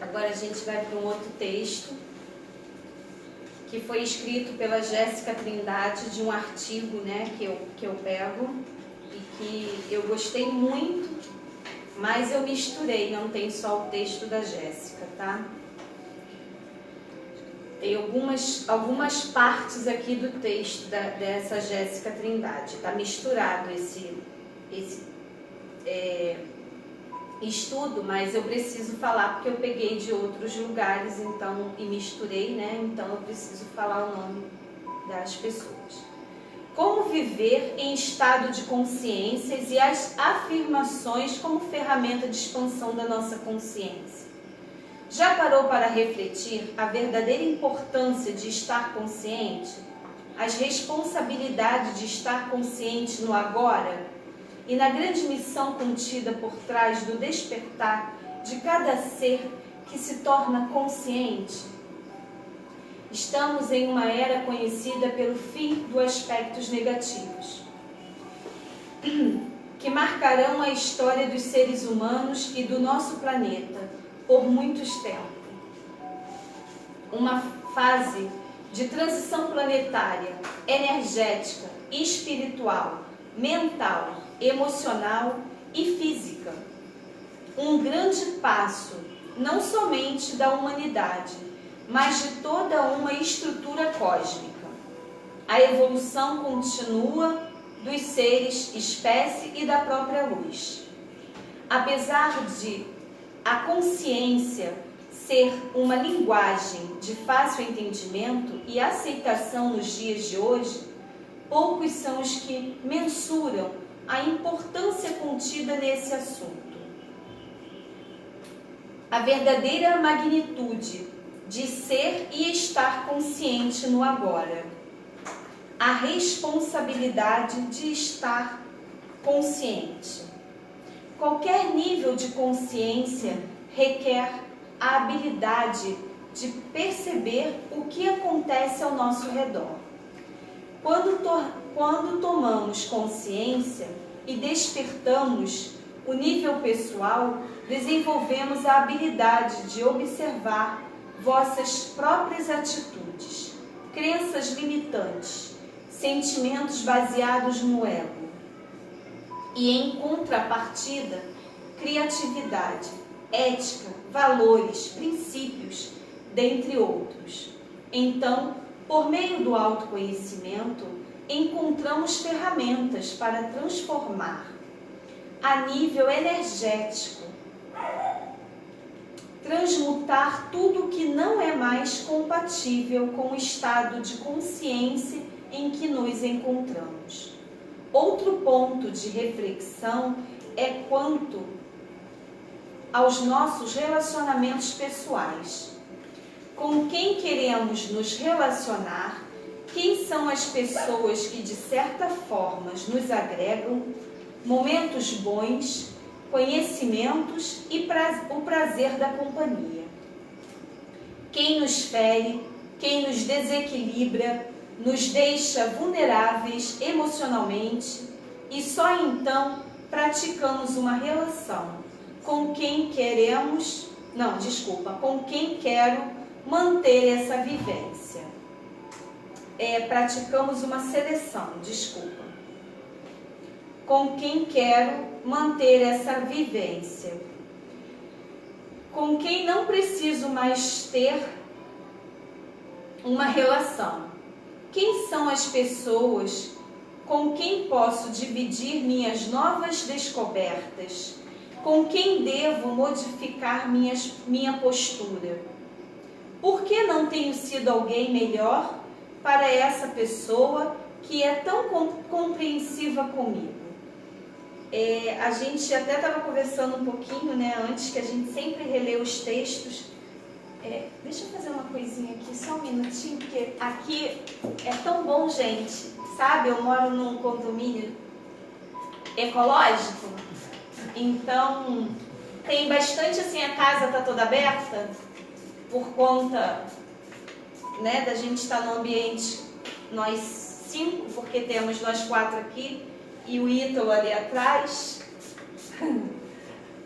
Agora a gente vai para um outro texto que foi escrito pela Jéssica Trindade, de um artigo, né, que eu pego e que eu gostei muito, mas eu misturei, não tem só o texto da Jéssica, tá? Tem algumas partes aqui do texto dessa Jéssica Trindade, tá misturado esse estudo, mas eu preciso falar porque eu peguei de outros lugares, então, e misturei, né? Então eu preciso falar o nome das pessoas. Como viver em estado de consciências e as afirmações como ferramenta de expansão da nossa consciência. Já parou para refletir a verdadeira importância de estar consciente? As responsabilidades de estar consciente no agora? E na grande missão contida por trás do despertar de cada ser que se torna consciente? Estamos em uma era conhecida pelo fim dos aspectos negativos, que marcarão a história dos seres humanos e do nosso planeta por muitos tempos. Uma fase de transição planetária, energética, espiritual, mental, emocional e física. Um grande passo, não somente da humanidade, mas de toda uma estrutura cósmica. A evolução continua dos seres, espécie e da própria luz. Apesar de a consciência ser uma linguagem de fácil entendimento e aceitação nos dias de hoje, poucos são os que mensuram a importância contida nesse assunto. A verdadeira magnitude de ser e estar consciente no agora. A responsabilidade de estar consciente. Qualquer nível de consciência requer a habilidade de perceber o que acontece ao nosso redor. Quando tomamos consciência e despertamos o nível pessoal, desenvolvemos a habilidade de observar vossas próprias atitudes, crenças limitantes, sentimentos baseados no ego. E em contrapartida, criatividade, ética, valores, princípios, dentre outros. Então, por meio do autoconhecimento, encontramos ferramentas para transformar a nível energético, transmutar tudo que não é mais compatível com o estado de consciência em que nos encontramos. Outro ponto de reflexão é quanto aos nossos relacionamentos pessoais. Com quem queremos nos relacionar? Quem são as pessoas que de certa forma nos agregam momentos bons, conhecimentos e o prazer da companhia? Quem nos fere, quem nos desequilibra, nos deixa vulneráveis emocionalmente e só então praticamos uma relação com quem com quem quero manter essa vivência. Praticamos uma seleção, com quem quero manter essa vivência, com quem não preciso mais ter uma relação. Quem são as pessoas com quem posso dividir minhas novas descobertas? Com quem devo modificar minha postura? Por que não tenho sido alguém melhor para essa pessoa que é tão compreensiva comigo? A gente até estava conversando um pouquinho, antes, que a gente sempre relê os textos. Deixa eu fazer uma coisinha aqui, só um minutinho, porque aqui é tão bom, gente. Sabe, eu moro num condomínio ecológico, então tem bastante, assim, a casa está toda aberta, por conta, da gente estar no ambiente, nós 5, porque temos nós 4 aqui, e o Ítalo ali atrás.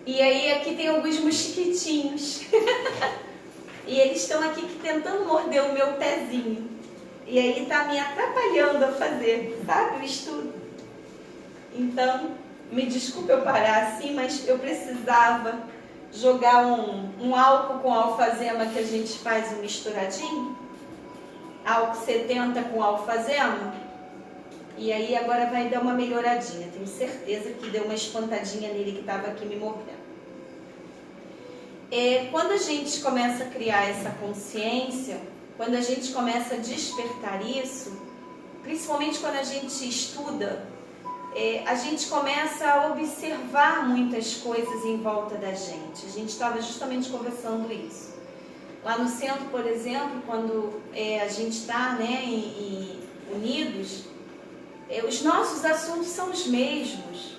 E aí aqui tem alguns mosquitinhos. E eles estão aqui tentando morder o meu pezinho. E aí tá me atrapalhando a fazer, sabe, o estudo. Então, me desculpe eu parar assim, mas eu precisava jogar um álcool com alfazema que a gente faz um misturadinho. Álcool 70 com alfazema. E aí agora vai dar uma melhoradinha. Tenho certeza que deu uma espantadinha nele que estava aqui me mordendo. Quando a gente começa a criar essa consciência, quando a gente começa a despertar isso, principalmente quando a gente estuda, a gente começa a observar muitas coisas em volta da gente. A gente estava justamente conversando isso. Lá no centro, por exemplo, quando a gente está unidos, os nossos assuntos são os mesmos.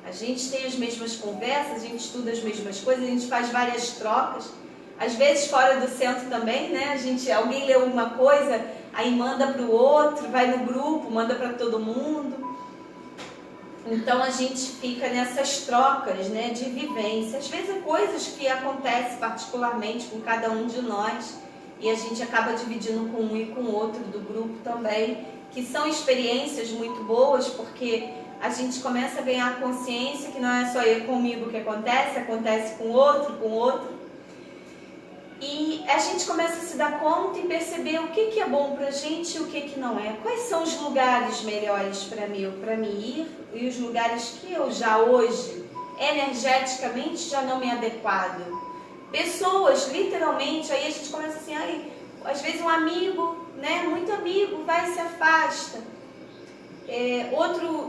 A gente tem as mesmas conversas, a gente estuda as mesmas coisas, a gente faz várias trocas. Às vezes fora do centro também, alguém lê uma coisa, aí manda para o outro, vai no grupo, manda para todo mundo. Então a gente fica nessas trocas, de vivência. Às vezes coisas que acontecem particularmente com cada um de nós e a gente acaba dividindo com um e com o outro do grupo também, que são experiências muito boas, porque a gente começa a ganhar consciência que não é só eu comigo que acontece com o outro. E a gente começa a se dar conta e perceber o que é bom pra gente e o que não é. Quais são os lugares melhores para mim ir e os lugares que eu já hoje, energeticamente, já não me adequado. Pessoas, literalmente, aí a gente começa assim, às vezes um amigo, muito amigo, vai e se afasta.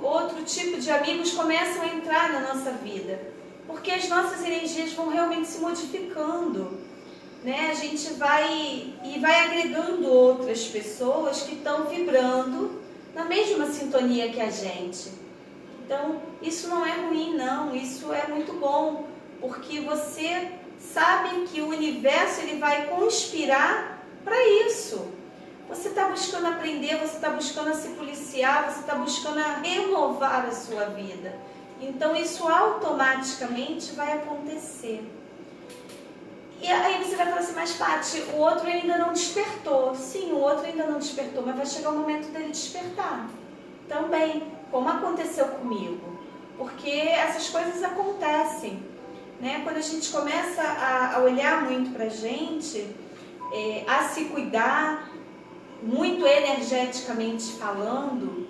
Outro tipo de amigos começam a entrar na nossa vida, porque as nossas energias vão realmente se modificando. A gente vai agregando outras pessoas que estão vibrando na mesma sintonia que a gente. Então, isso não é ruim, não, isso é muito bom, porque você sabe que o universo ele vai conspirar para isso. Você está buscando aprender, você está buscando se policiar, você está buscando renovar a sua vida. Então, isso automaticamente vai acontecer. E aí você vai falar assim, mas Paty, o outro ainda não despertou. Sim, o outro ainda não despertou, mas vai chegar o momento dele despertar. Também, como aconteceu comigo. Porque essas coisas acontecem, né? Quando a gente começa a olhar muito pra gente, a se cuidar, muito energeticamente falando,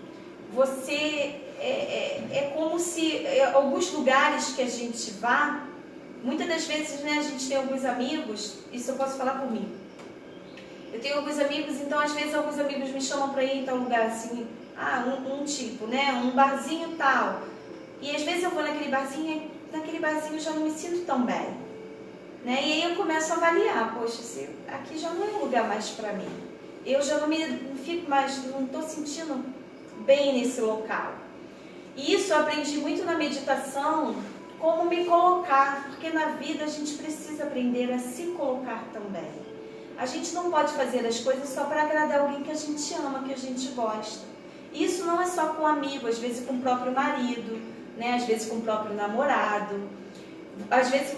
você é como se alguns lugares que a gente vá, muitas das vezes, né, a gente tem alguns amigos, isso eu posso falar por mim. Eu tenho alguns amigos, então às vezes alguns amigos me chamam para ir em tal lugar assim, um tipo, né, um barzinho tal. E às vezes eu vou naquele barzinho eu já não me sinto tão bem, né? E aí eu começo a avaliar, poxa, aqui já não é um lugar mais para mim. Eu já não fico mais, não estou sentindo bem nesse local. E isso eu aprendi muito na meditação, como me colocar, porque na vida a gente precisa aprender a se colocar também. A gente não pode fazer as coisas só para agradar alguém que a gente ama, que a gente gosta. Isso não é só com amigo, às vezes com o próprio marido, né? Às vezes com o próprio namorado. Às vezes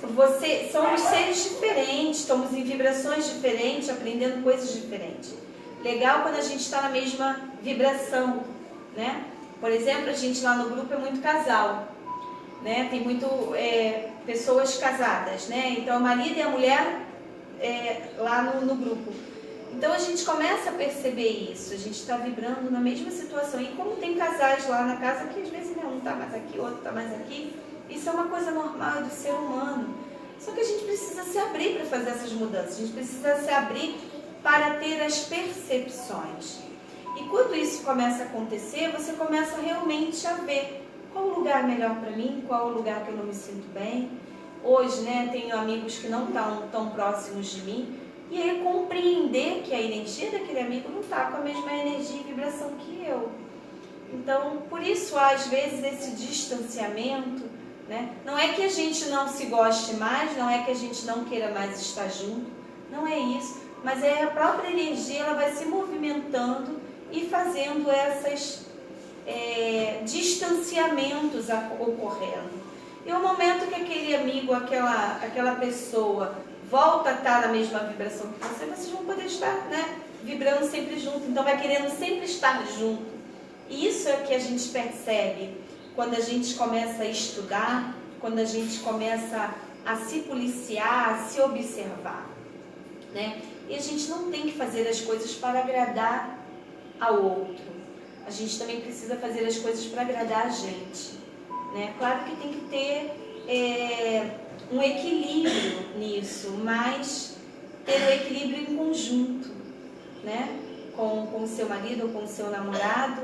somos seres diferentes, estamos em vibrações diferentes, aprendendo coisas diferentes. Legal quando a gente está na mesma vibração, né? Por exemplo, a gente lá no grupo é muito casal, né? Tem muito pessoas casadas, né? Então, o marido e a mulher lá no grupo. Então, a gente começa a perceber isso. A gente está vibrando na mesma situação. E como tem casais lá na casa que às vezes, né, um está mais aqui, outro está mais aqui, isso é uma coisa normal do ser humano. Só que a gente precisa se abrir para fazer essas mudanças. A gente precisa se abrir para ter as percepções. E quando isso começa a acontecer, você começa realmente a ver qual o lugar melhor para mim, qual o lugar que eu não me sinto bem. Hoje, né, tenho amigos que não estão tão próximos de mim, e aí compreender que a energia daquele amigo não está com a mesma energia e vibração que eu. Então, por isso, às vezes, esse distanciamento, né, não é que a gente não se goste mais, não é que a gente não queira mais estar junto, não é isso, mas é a própria energia, ela vai se movimentando e fazendo esses distanciamentos ocorrendo. E o momento que aquele amigo, aquela pessoa volta a estar na mesma vibração que você, vocês vão poder estar, né, vibrando sempre junto. Então vai querendo sempre estar junto. E isso é que a gente percebe quando a gente começa a estudar, quando a gente começa a se policiar, a se observar, né? E a gente não tem que fazer as coisas para agradar ao outro. A gente também precisa fazer as coisas para agradar a gente, né? Claro que tem que ter um equilíbrio nisso, mas ter um equilíbrio em conjunto, né? Com o seu marido ou com o seu namorado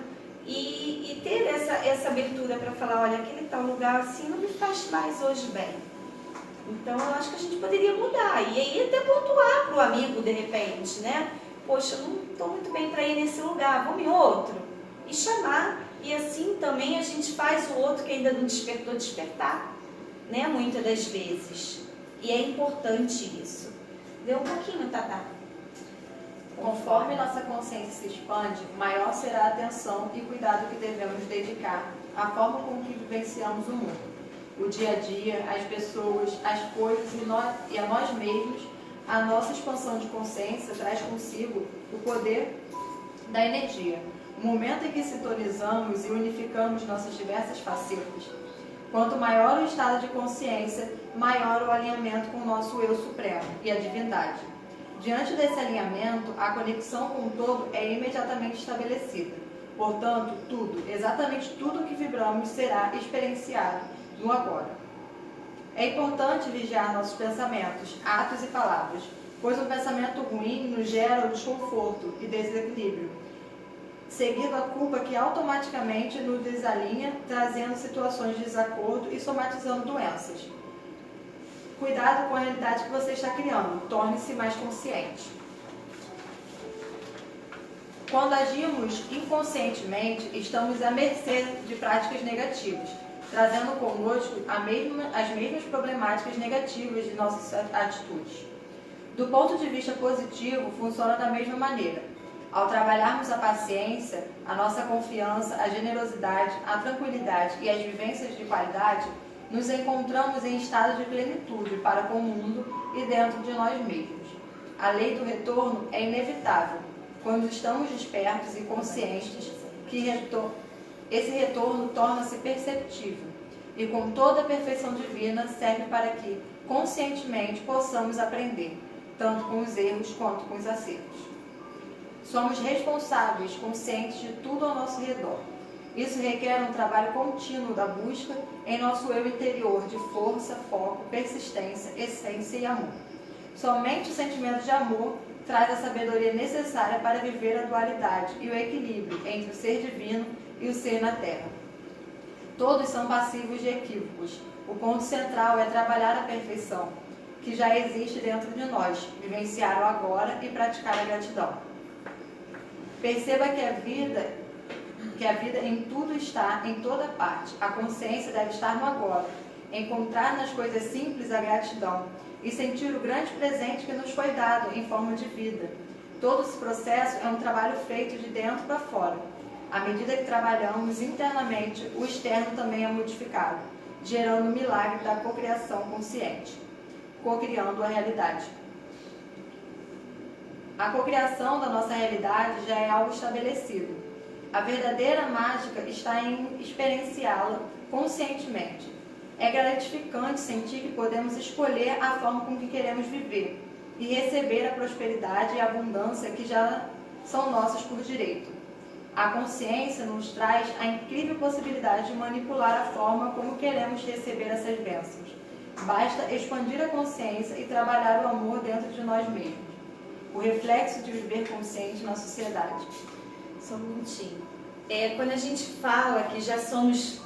e ter essa abertura para falar, olha, aquele tal lugar assim não me faz mais hoje bem. Então eu acho que a gente poderia mudar e aí até pontuar para o amigo de repente, né? Poxa, eu não estou muito bem para ir nesse lugar, vamos em outro. E chamar, e assim também a gente faz o outro que ainda não despertou despertar, né? Muitas das vezes. E é importante isso. Deu um pouquinho, Tatá. Conforme nossa consciência se expande, maior será a atenção e cuidado que devemos dedicar à forma como que vivenciamos o mundo. O dia a dia, as pessoas, as coisas e a nós mesmos, a nossa expansão de consciência traz consigo o poder da energia. O momento em que sintonizamos e unificamos nossas diversas facetas. Quanto maior o estado de consciência, maior o alinhamento com o nosso Eu Supremo e a divindade. Diante desse alinhamento, a conexão com o todo é imediatamente estabelecida. Portanto, exatamente tudo que vibramos será experienciado no agora. É importante vigiar nossos pensamentos, atos e palavras, pois um pensamento ruim nos gera o desconforto e desequilíbrio, seguindo a culpa que automaticamente nos desalinha, trazendo situações de desacordo e somatizando doenças. Cuidado com a realidade que você está criando, torne-se mais consciente. Quando agimos inconscientemente, estamos à mercê de práticas negativas, trazendo conosco as mesmas problemáticas negativas de nossas atitudes. Do ponto de vista positivo, funciona da mesma maneira. Ao trabalharmos a paciência, a nossa confiança, a generosidade, a tranquilidade e as vivências de qualidade, nos encontramos em estado de plenitude para com o mundo e dentro de nós mesmos. A lei do retorno é inevitável, quando estamos despertos e conscientes que esse retorno torna-se perceptível e com toda a perfeição divina serve para que, conscientemente, possamos aprender, tanto com os erros quanto com os acertos. Somos responsáveis, conscientes de tudo ao nosso redor. Isso requer um trabalho contínuo da busca em nosso eu interior de força, foco, persistência, essência e amor. Somente o sentimento de amor traz a sabedoria necessária para viver a dualidade e o equilíbrio entre o ser divino e o ser na Terra. Todos são passivos de equívocos. O ponto central é trabalhar a perfeição, que já existe dentro de nós, vivenciar o agora e praticar a gratidão. Perceba que a vida em tudo está, em toda parte. A consciência deve estar no agora, encontrar nas coisas simples a gratidão e sentir o grande presente que nos foi dado em forma de vida. Todo esse processo é um trabalho feito de dentro para fora. À medida que trabalhamos internamente, o externo também é modificado, gerando o milagre da cocriação consciente, cocriando a realidade. A cocriação da nossa realidade já é algo estabelecido. A verdadeira mágica está em experienciá-la conscientemente. É gratificante sentir que podemos escolher a forma com que queremos viver e receber a prosperidade e a abundância que já são nossas por direito. A consciência nos traz a incrível possibilidade de manipular a forma como queremos receber essas bênçãos. Basta expandir a consciência e trabalhar o amor dentro de nós mesmos. O reflexo de viver consciente na sociedade. Só um minutinho. Quando a gente fala que já somos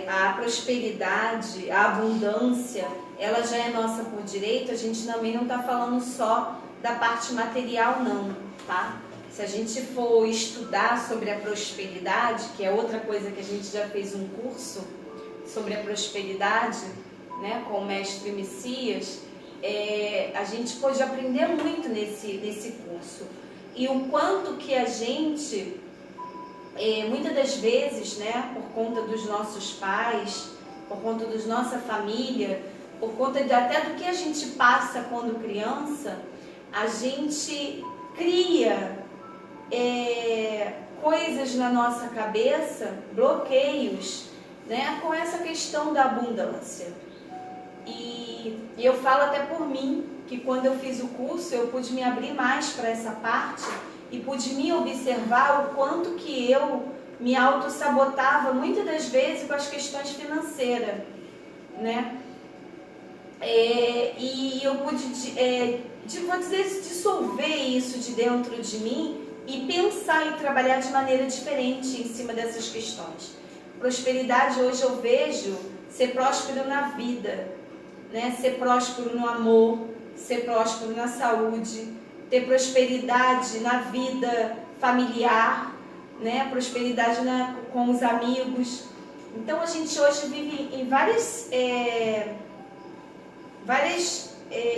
a prosperidade, a abundância, ela já é nossa por direito, a gente também não está falando só da parte material não, tá? Se a gente for estudar sobre a prosperidade, que é outra coisa que a gente já fez um curso sobre a prosperidade, né, com o mestre Messias, a gente pôde aprender muito nesse curso. E o quanto que a gente, muitas das vezes, né, por conta dos nossos pais, por conta da nossa família, por conta até do que a gente passa quando criança, a gente cria coisas na nossa cabeça, bloqueios, né, com essa questão da abundância. E eu falo até por mim, que quando eu fiz o curso, eu pude me abrir mais para essa parte e pude me observar o quanto que eu me auto-sabotava muitas das vezes com as questões financeiras, né? E eu pude, vou dizer, dissolver isso de dentro de mim e pensar e trabalhar de maneira diferente em cima dessas questões. Prosperidade hoje eu vejo ser próspero na vida, né? Ser próspero no amor, ser próspero na saúde, ter prosperidade na vida familiar, né? Prosperidade com os amigos. Então a gente hoje vive em várias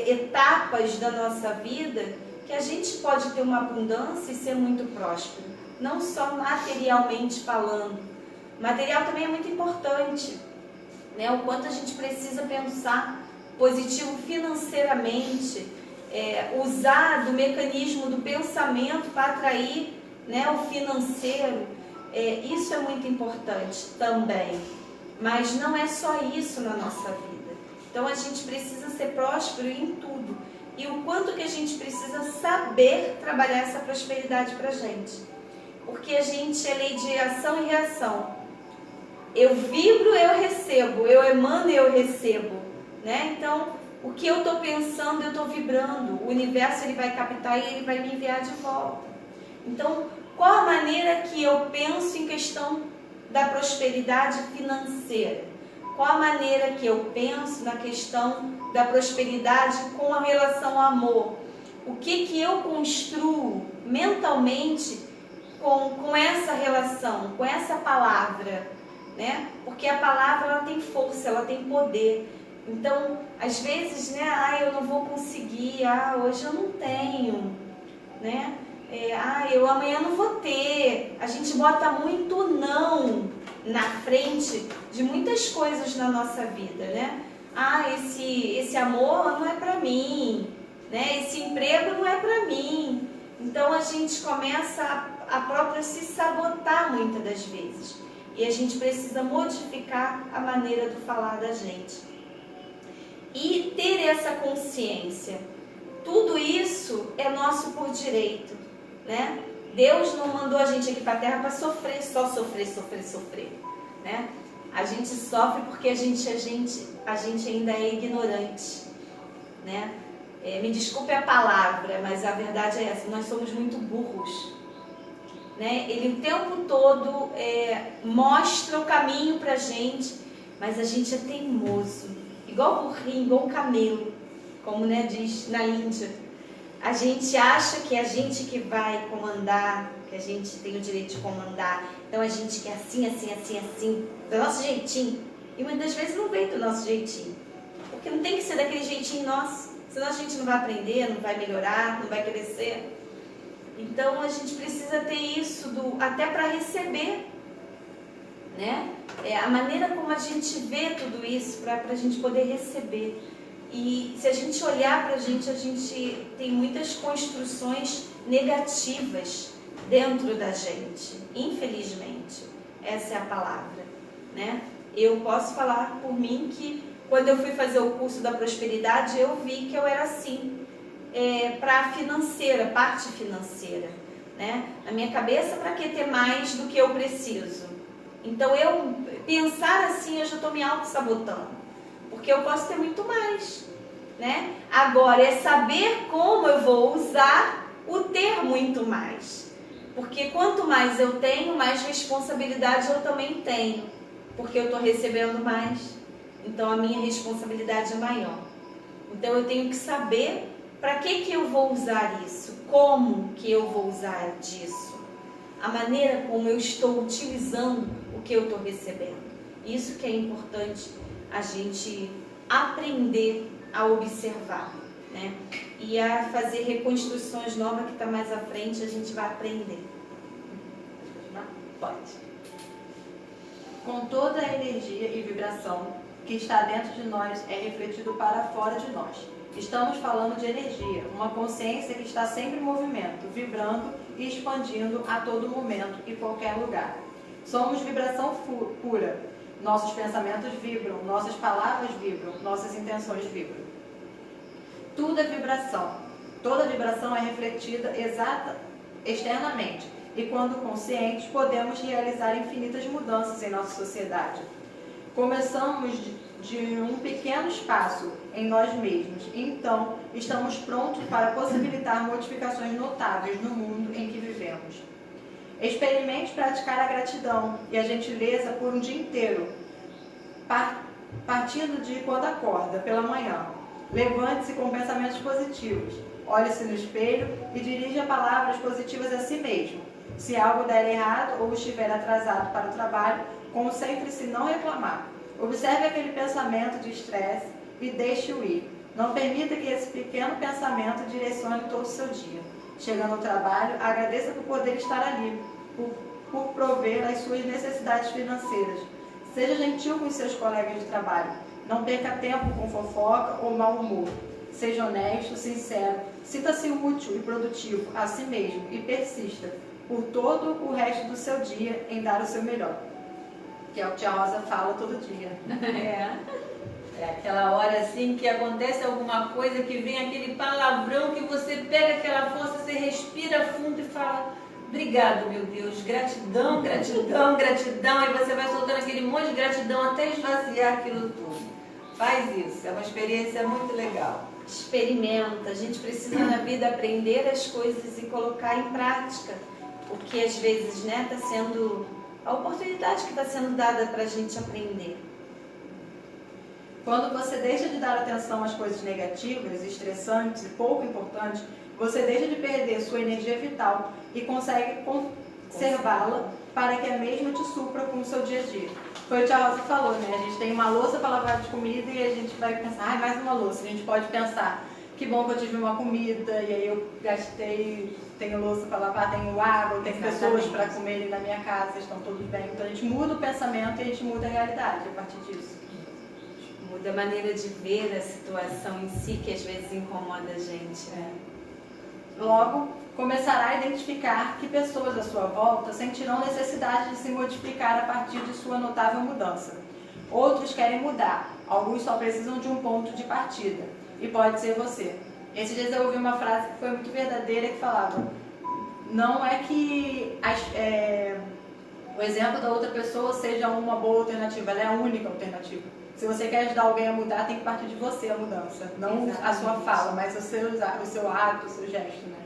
etapas da nossa vida que a gente pode ter uma abundância e ser muito próspero, não só materialmente falando. Material também é muito importante, né? O quanto a gente precisa pensar positivo financeiramente, usar do mecanismo do pensamento para atrair, né, o financeiro. Isso é muito importante também, mas não é só isso na nossa vida. Então a gente precisa ser próspero em tudo. E o quanto que a gente precisa saber trabalhar essa prosperidade para a gente. Porque a gente é lei de ação e reação. Eu vibro, eu recebo. Eu emano, eu recebo. Né? Então, o que eu estou pensando, eu estou vibrando. O universo ele vai captar e ele vai me enviar de volta. Então, qual a maneira que eu penso em questão da prosperidade financeira? Qual a maneira que eu penso na questão da prosperidade com a relação ao amor? O que eu construo mentalmente com essa relação, com essa palavra, né? Porque a palavra, ela tem força, ela tem poder. Então, às vezes, né? Eu não vou conseguir, hoje eu não tenho, né? Eu amanhã não vou ter. A gente bota muito não na frente de muitas coisas na nossa vida, né? Esse amor não é pra mim, né? Esse emprego não é pra mim. Então a gente começa a própria se sabotar muitas das vezes. E a gente precisa modificar a maneira de falar da gente. E ter essa consciência. Tudo isso é nosso por direito, né? Deus não mandou a gente aqui para a Terra para sofrer, só sofrer, né? A gente sofre porque a gente ainda é ignorante, né? Me desculpe a palavra, mas a verdade é essa, nós somos muito burros, né? Ele o tempo todo mostra o caminho para a gente, mas a gente é teimoso, igual burrinho, igual camelo, como, né, diz na Índia. A gente acha que é a gente que vai comandar, que a gente tem o direito de comandar. Então a gente quer assim, do nosso jeitinho. E muitas vezes não vem do nosso jeitinho. Porque não tem que ser daquele jeitinho nosso. Senão a gente não vai aprender, não vai melhorar, não vai crescer. Então a gente precisa ter isso até para receber, né? A maneira como a gente vê tudo isso para a gente poder receber. E se a gente olhar para a gente tem muitas construções negativas dentro da gente, infelizmente. Essa é a palavra, né? Eu posso falar por mim que quando eu fui fazer o curso da prosperidade, eu vi que eu era assim, para a financeira, parte financeira, né? Na minha cabeça, para que ter mais do que eu preciso? Então, eu pensar assim, eu já estou me auto-sabotando. Porque eu posso ter muito mais, né? Agora, é saber como eu vou usar o ter muito mais. Porque quanto mais eu tenho, mais responsabilidade eu também tenho. Porque eu estou recebendo mais. Então, a minha responsabilidade é maior. Então, eu tenho que saber para que eu vou usar isso. Como que eu vou usar disso. A maneira como eu estou utilizando o que eu estou recebendo. Isso que é importante a gente aprender a observar, né? E a fazer reconstruções novas que está mais à frente, a gente vai aprender. Pode. Com toda a energia e vibração que está dentro de nós é refletido para fora de nós. Estamos falando de energia, uma consciência que está sempre em movimento, vibrando e expandindo a todo momento e qualquer lugar. Somos vibração pura. Nossos pensamentos vibram, nossas palavras vibram, nossas intenções vibram. Tudo é vibração. Toda vibração é refletida externamente. E quando conscientes, podemos realizar infinitas mudanças em nossa sociedade. Começamos de um pequeno espaço em nós mesmos. Então, estamos prontos para possibilitar modificações notáveis no mundo em que vivemos. Experimente praticar a gratidão e a gentileza por um dia inteiro, partindo de quando acorda, pela manhã. Levante-se com pensamentos positivos, olhe-se no espelho e dirija palavras positivas a si mesmo. Se algo der errado ou estiver atrasado para o trabalho, concentre-se em não reclamar. Observe aquele pensamento de estresse e deixe-o ir. Não permita que esse pequeno pensamento direcione todo o seu dia. Chegando ao trabalho, agradeça por poder estar ali, por prover as suas necessidades financeiras. Seja gentil com os seus colegas de trabalho. Não perca tempo com fofoca ou mau humor. Seja honesto, sincero, sinta-se útil e produtivo a si mesmo e persista por todo o resto do seu dia em dar o seu melhor. Que é o que a Rosa fala todo dia. É aquela hora assim que acontece alguma coisa, que vem aquele palavrão, que você pega aquela força, você respira fundo e fala: obrigado, meu Deus, gratidão, gratidão, gratidão. E você vai soltando aquele monte de gratidão até esvaziar aquilo tudo. Faz isso, é uma experiência muito legal. Experimenta, a gente precisa na vida aprender as coisas e colocar em prática. Porque às vezes, né, está sendo a oportunidade que está sendo dada para a gente aprender. Quando você deixa de dar atenção às coisas negativas, estressantes e pouco importantes, você deixa de perder sua energia vital e consegue conservá-la para que a mesma te supra com o seu dia a dia. Foi o que a Rosa falou, né? A gente tem uma louça para lavar de comida e a gente vai pensar, mais uma louça. A gente pode pensar, que bom que eu tive uma comida e aí eu gastei, tenho louça para lavar, tenho água, tenho pessoas para comerem na minha casa, estão todos bem. Então a gente muda o pensamento e a gente muda a realidade a partir disso. Muda a maneira de ver a situação em si, que às vezes incomoda a gente. Logo, começará a identificar que pessoas à sua volta sentirão necessidade de se modificar a partir de sua notável mudança. Outros querem mudar, alguns só precisam de um ponto de partida, e pode ser você. Esses dias eu ouvi uma frase que foi muito verdadeira, que falava: não é que o exemplo da outra pessoa seja uma boa alternativa, ela é a única alternativa. Se você quer ajudar alguém a mudar, tem que partir de você a mudança, não exatamente a sua fala, mas o seu ato, o seu gesto, né?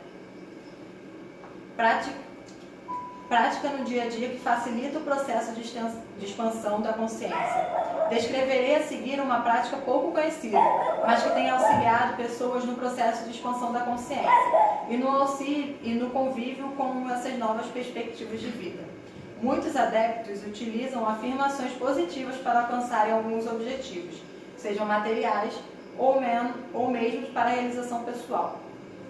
Prática no dia a dia que facilita o processo de expansão da consciência. Descreverei a seguir uma prática pouco conhecida, mas que tem auxiliado pessoas no processo de expansão da consciência e no auxílio e no convívio com essas novas perspectivas de vida. Muitos adeptos utilizam afirmações positivas para alcançarem alguns objetivos, sejam materiais ou mesmo para a realização pessoal.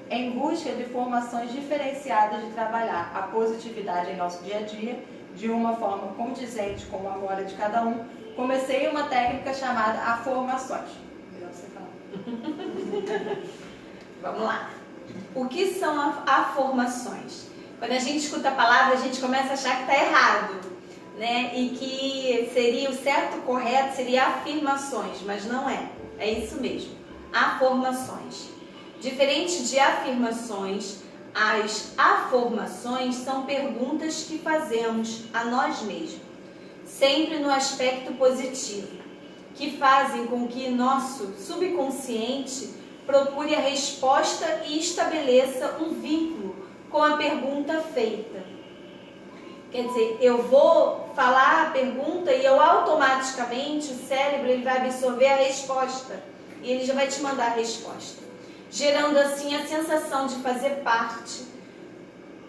Em busca de formações diferenciadas de trabalhar a positividade em nosso dia a dia, de uma forma condizente com a glória de cada um, comecei uma técnica chamada afirmações. Vamos lá. O que são afirmações? Quando a gente escuta a palavra, a gente começa a achar que está errado, né? E que seria o certo, o correto, seria afirmações, mas não é. É isso mesmo, afirmações. Diferente de afirmações, as afirmações são perguntas que fazemos a nós mesmos, sempre no aspecto positivo, que fazem com que nosso subconsciente procure a resposta e estabeleça um vínculo com a pergunta feita. Quer dizer, eu vou falar a pergunta e eu automaticamente, o cérebro ele vai absorver a resposta e ele já vai te mandar a resposta, gerando assim a sensação de fazer parte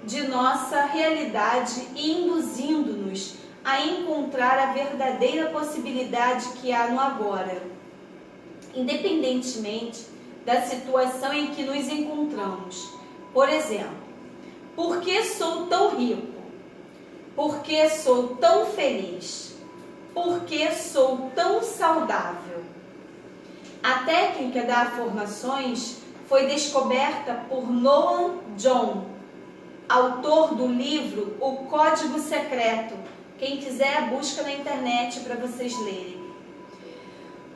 de nossa realidade e induzindo-nos a encontrar a verdadeira possibilidade que há no agora, independentemente da situação em que nos encontramos. Por exemplo, por que sou tão rico? Por que sou tão feliz? Por que sou tão saudável? A técnica das afirmações foi descoberta por Noam John, autor do livro O Código Secreto. Quem quiser, busca na internet para vocês lerem.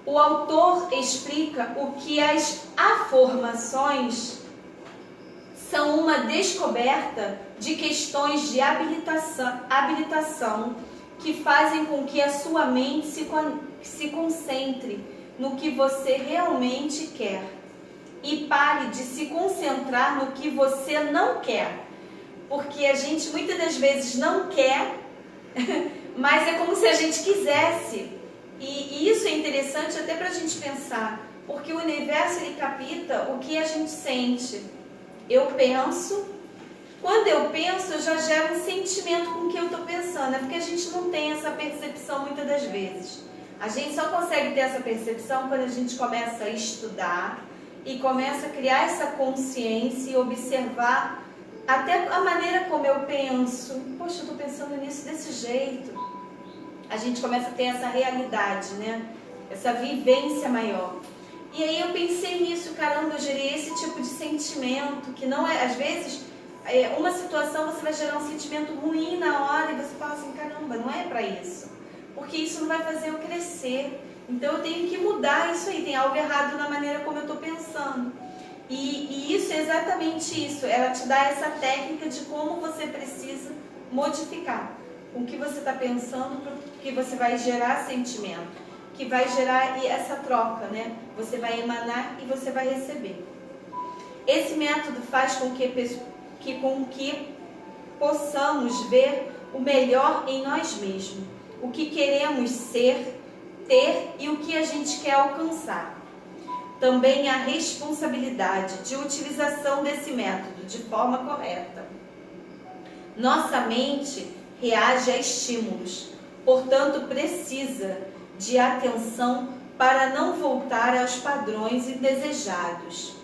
O autor explica o que as afirmações são uma descoberta de questões de habilitação que fazem com que a sua mente se concentre no que você realmente quer e pare de se concentrar no que você não quer. Porque a gente muitas das vezes não quer, mas é como se a gente quisesse. E isso é interessante até para a gente pensar, porque o universo ele capta o que a gente sente. Eu penso, quando eu penso, eu já gero um sentimento com o que eu estou pensando. É porque a gente não tem essa percepção muitas das vezes. A gente só consegue ter essa percepção quando a gente começa a estudar e começa a criar essa consciência e observar até a maneira como eu penso. Poxa, eu estou pensando nisso desse jeito. A gente começa a ter essa realidade, né? Essa vivência maior. E aí eu pensei nisso, caramba, eu gerei esse tipo de sentimento, que não é, às vezes, uma situação você vai gerar um sentimento ruim na hora e você fala assim, caramba, não é pra isso. Porque isso não vai fazer eu crescer. Então eu tenho que mudar isso aí, tem algo errado na maneira como eu estou pensando. E isso é exatamente isso, ela te dá essa técnica de como você precisa modificar o que você está pensando, porque você vai gerar sentimento, que vai gerar essa troca, né? Você vai emanar e você vai receber. Esse método faz com que possamos ver o melhor em nós mesmos, o que queremos ser, ter e o que a gente quer alcançar. Também a responsabilidade de utilização desse método de forma correta. Nossa mente reage a estímulos, portanto precisa de atenção para não voltar aos padrões indesejados.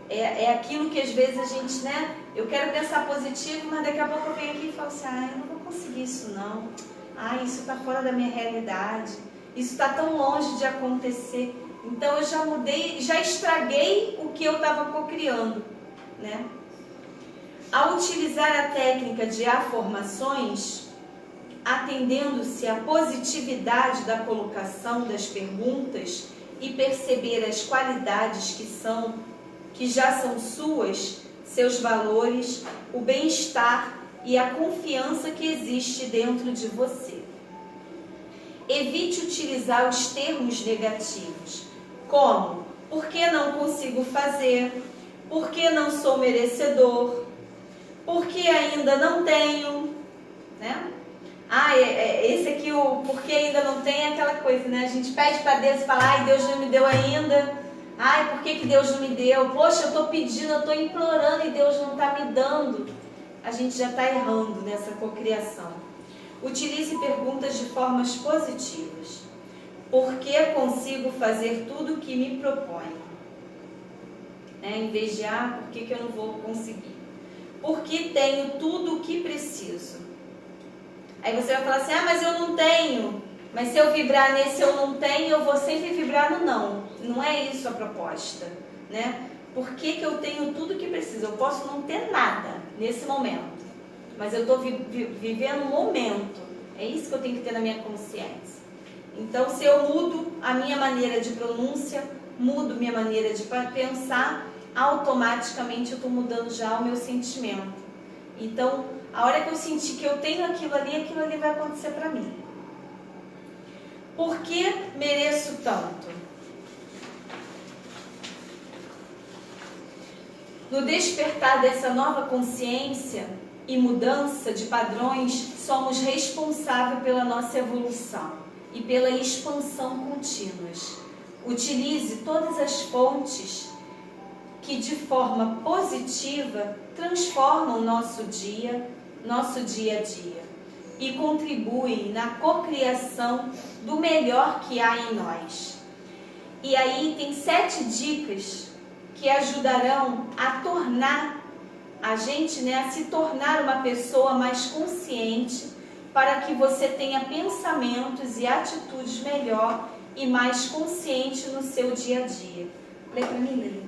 É aquilo que às vezes a gente, né? Eu quero pensar positivo, mas daqui a pouco eu venho aqui e falo assim, eu não vou conseguir isso não. Isso está fora da minha realidade. Isso está tão longe de acontecer. Então eu já mudei, já estraguei o que eu estava cocriando, né? Ao utilizar a técnica de afirmações, atendendo-se à positividade da colocação das perguntas e perceber as qualidades que já são suas, seus valores, o bem-estar e a confiança que existe dentro de você. Evite utilizar os termos negativos, como por que não consigo fazer, por que não sou merecedor, por que ainda não tenho, né? Esse aqui, o porque ainda não tem é aquela coisa, né? A gente pede para Deus e fala, Deus não me deu ainda. Por que Deus não me deu? Poxa, eu estou pedindo, eu estou implorando e Deus não está me dando. A gente já está errando nessa cocriação. Utilize perguntas de formas positivas. Por que consigo fazer tudo o que me proponho? Em vez de, por que eu não vou conseguir? Porque tenho tudo o que preciso. Aí você vai falar assim, mas eu não tenho. Mas se eu vibrar nesse eu não tenho, eu vou sempre vibrar no não. Não é isso a proposta, né? Por que eu tenho tudo o que preciso? Eu posso não ter nada nesse momento, mas eu estou vivendo um momento. É isso que eu tenho que ter na minha consciência. Então, se eu mudo a minha maneira de pronúncia, mudo minha maneira de pensar, automaticamente eu estou mudando já o meu sentimento. Então, a hora que eu sentir que eu tenho aquilo ali vai acontecer para mim. Por que mereço tanto? No despertar dessa nova consciência e mudança de padrões, somos responsáveis pela nossa evolução e pela expansão contínuas. Utilize todas as fontes que de forma positiva transformam nosso dia a dia e contribuem na cocriação do melhor que há em nós. E aí tem 7 dicas que ajudarão a tornar a gente, a se tornar uma pessoa mais consciente, para que você tenha pensamentos e atitudes melhor e mais consciente no seu dia a dia. Lê para mim, Lili.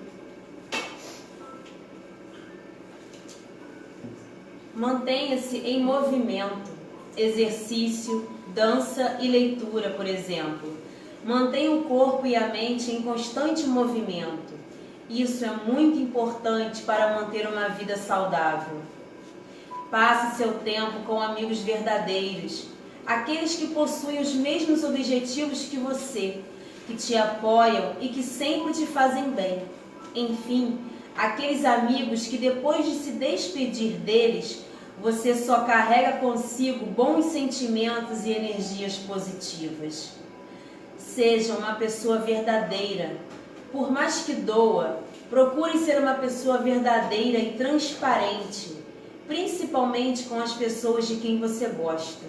Mantenha-se em movimento, exercício, dança e leitura, por exemplo. Mantenha o corpo e a mente em constante movimento. Isso é muito importante para manter uma vida saudável. Passe seu tempo com amigos verdadeiros, aqueles que possuem os mesmos objetivos que você, que te apoiam e que sempre te fazem bem. Enfim, aqueles amigos que depois de se despedir deles, você só carrega consigo bons sentimentos e energias positivas. Seja uma pessoa verdadeira. Por mais que doa, procure ser uma pessoa verdadeira e transparente, principalmente com as pessoas de quem você gosta.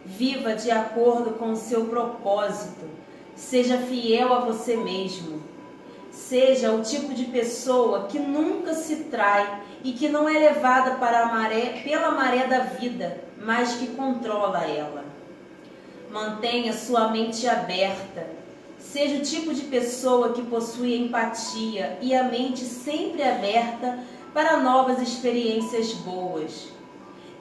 Viva de acordo com o seu propósito. Seja fiel a você mesmo. Seja o tipo de pessoa que nunca se trai e que não é levada pela maré da vida, mas que controla ela. Mantenha sua mente aberta. Seja o tipo de pessoa que possui empatia e a mente sempre aberta para novas experiências boas.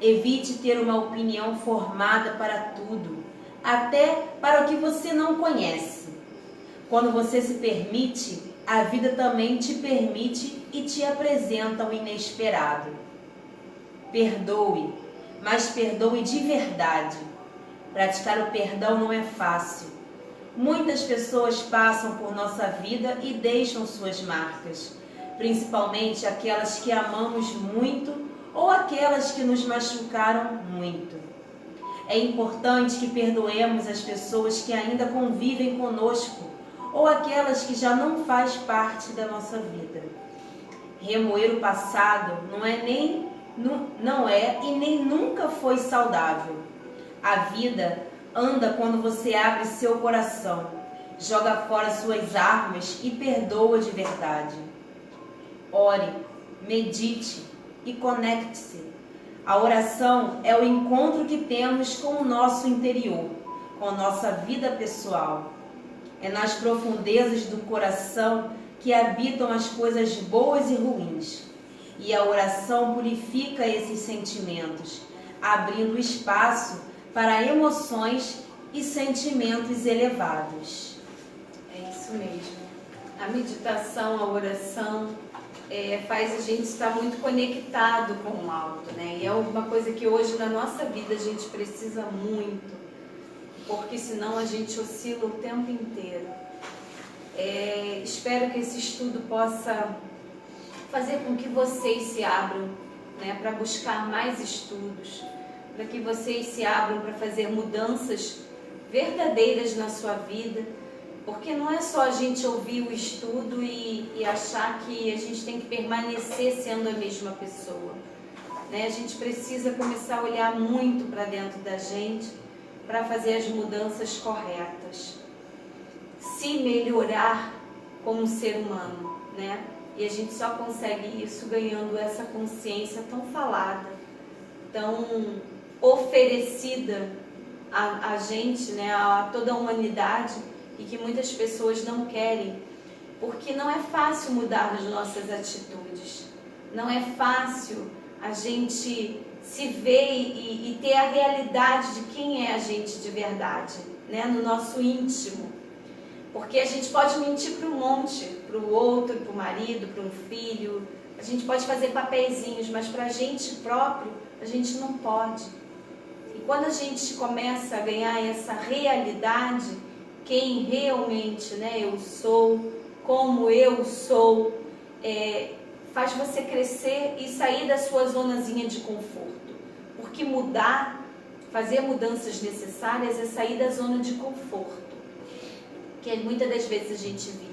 Evite ter uma opinião formada para tudo, até para o que você não conhece. Quando você se permite, a vida também te permite e te apresenta o inesperado. Perdoe, mas perdoe de verdade. Praticar o perdão não é fácil. Muitas pessoas passam por nossa vida e deixam suas marcas, principalmente aquelas que amamos muito ou aquelas que nos machucaram muito. É importante que perdoemos as pessoas que ainda convivem conosco ou aquelas que já não faz parte da nossa vida. Remoer o passado não é nem não é e nem nunca foi saudável. A vida anda quando você abre seu coração, joga fora suas armas e perdoa de verdade. Ore, medite e conecte-se. A oração é o encontro que temos com o nosso interior, com a nossa vida pessoal. É nas profundezas do coração que habitam as coisas boas e ruins. E a oração purifica esses sentimentos, abrindo espaço para emoções e sentimentos elevados. É isso mesmo. A meditação, a oração faz a gente estar muito conectado com o alto, né? E é uma coisa que hoje na nossa vida a gente precisa muito, porque senão a gente oscila o tempo inteiro. Espero que esse estudo possa fazer com que vocês se abram, né, para buscar mais estudos, para que vocês se abram para fazer mudanças verdadeiras na sua vida, porque não é só a gente ouvir o estudo e achar que a gente tem que permanecer sendo a mesma pessoa, né? A gente precisa começar a olhar muito para dentro da gente para fazer as mudanças corretas, se melhorar como ser humano, né? E a gente só consegue isso ganhando essa consciência tão falada, tão oferecida a gente, né, a toda a humanidade, e que muitas pessoas não querem, porque não é fácil mudar as nossas atitudes, não é fácil a gente se ver e ter a realidade de quem é a gente de verdade, né, no nosso íntimo. Porque a gente pode mentir para um monte, para o outro, para o marido, para um filho, a gente pode fazer papeizinhos, mas para a gente próprio, a gente não pode. E quando a gente começa a ganhar essa realidade, quem realmente, né, eu sou, como eu sou, faz você crescer e sair da sua zonazinha de conforto. Porque mudar, fazer mudanças necessárias é sair da zona de conforto, que muitas das vezes a gente vive.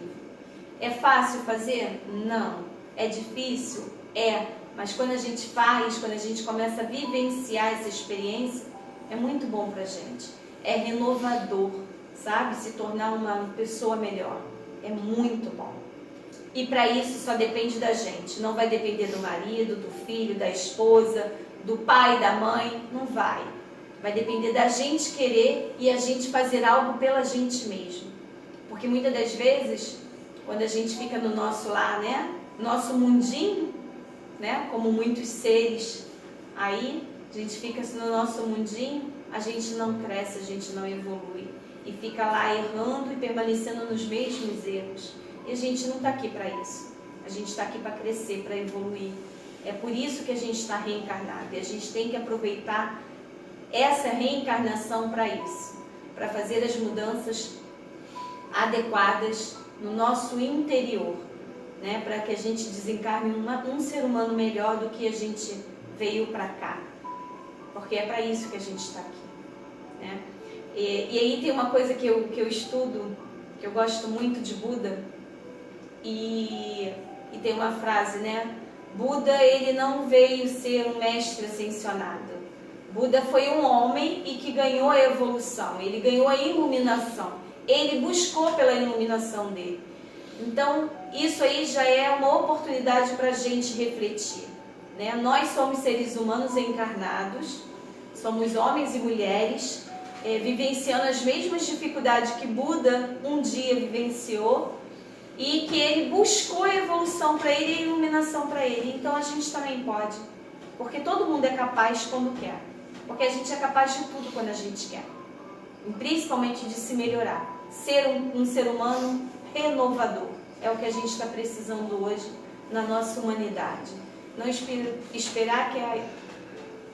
É fácil fazer? Não. É difícil? É. Mas quando a gente faz, quando a gente começa a vivenciar essa experiência, é muito bom pra gente. É renovador, sabe? Se tornar uma pessoa melhor. É muito bom. E para isso só depende da gente. Não vai depender do marido, do filho, da esposa, do pai, da mãe. Não vai. Vai depender da gente querer e a gente fazer algo pela gente mesmo. Porque muitas das vezes, quando a gente fica no nosso lar, né, nosso mundinho, né, como muitos seres aí, a gente fica no nosso mundinho, a gente não cresce, a gente não evolui. E fica lá errando e permanecendo nos mesmos erros. E a gente não está aqui para isso. A gente está aqui para crescer, para evoluir. É por isso que a gente está reencarnado. E a gente tem que aproveitar essa reencarnação para isso. Para fazer as mudanças adequadas no nosso interior, né? Para que a gente desencarne um ser humano melhor do que a gente veio para cá, porque é para isso que a gente está aqui, né? E aí tem uma coisa que eu estudo, que eu gosto muito de Buda, e tem uma frase, né? Buda, ele não veio ser um mestre ascensionado. Buda foi um homem e que ganhou a evolução, ele ganhou a iluminação. Ele buscou pela iluminação dele. Então, isso aí já é uma oportunidade para a gente refletir, né? Nós somos seres humanos encarnados, somos homens e mulheres, vivenciando as mesmas dificuldades que Buda um dia vivenciou e que ele buscou a evolução para ele e a iluminação para ele. Então, a gente também pode, porque todo mundo é capaz quando quer, porque a gente é capaz de tudo quando a gente quer, e principalmente de se melhorar. Ser um ser humano renovador é o que a gente está precisando hoje na nossa humanidade. Não esperar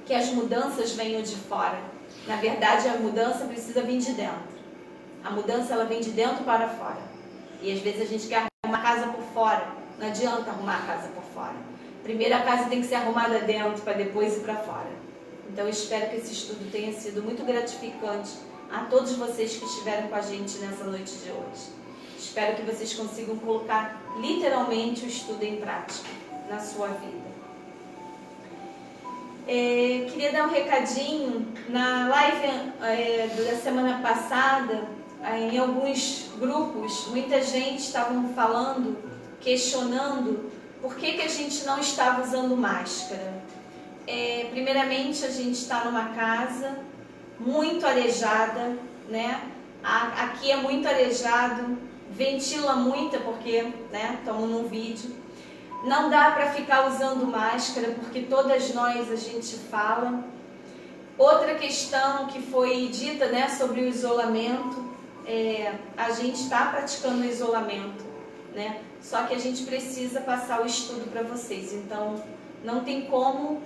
que as mudanças venham de fora. Na verdade, a mudança precisa vir de dentro. A mudança, ela vem de dentro para fora. E às vezes a gente quer arrumar a casa por fora. Não adianta arrumar a casa por fora. Primeiro a casa tem que ser arrumada dentro para depois ir para fora. Então eu espero que esse estudo tenha sido muito gratificante a todos vocês que estiveram com a gente nessa noite de hoje. Espero que vocês consigam colocar literalmente o estudo em prática na sua vida. Queria dar um recadinho. Na live da semana passada, em alguns grupos, muita gente estava falando, questionando por que a gente não estava usando máscara. Primeiramente, a gente está numa casa muito arejada, né? Aqui é muito arejado, ventila muito, porque, né, estamos num vídeo. Não dá para ficar usando máscara, porque todas nós a gente fala. Outra questão que foi dita, né, sobre o isolamento, a gente está praticando o isolamento, né? Só que a gente precisa passar o estudo para vocês. Então, não tem como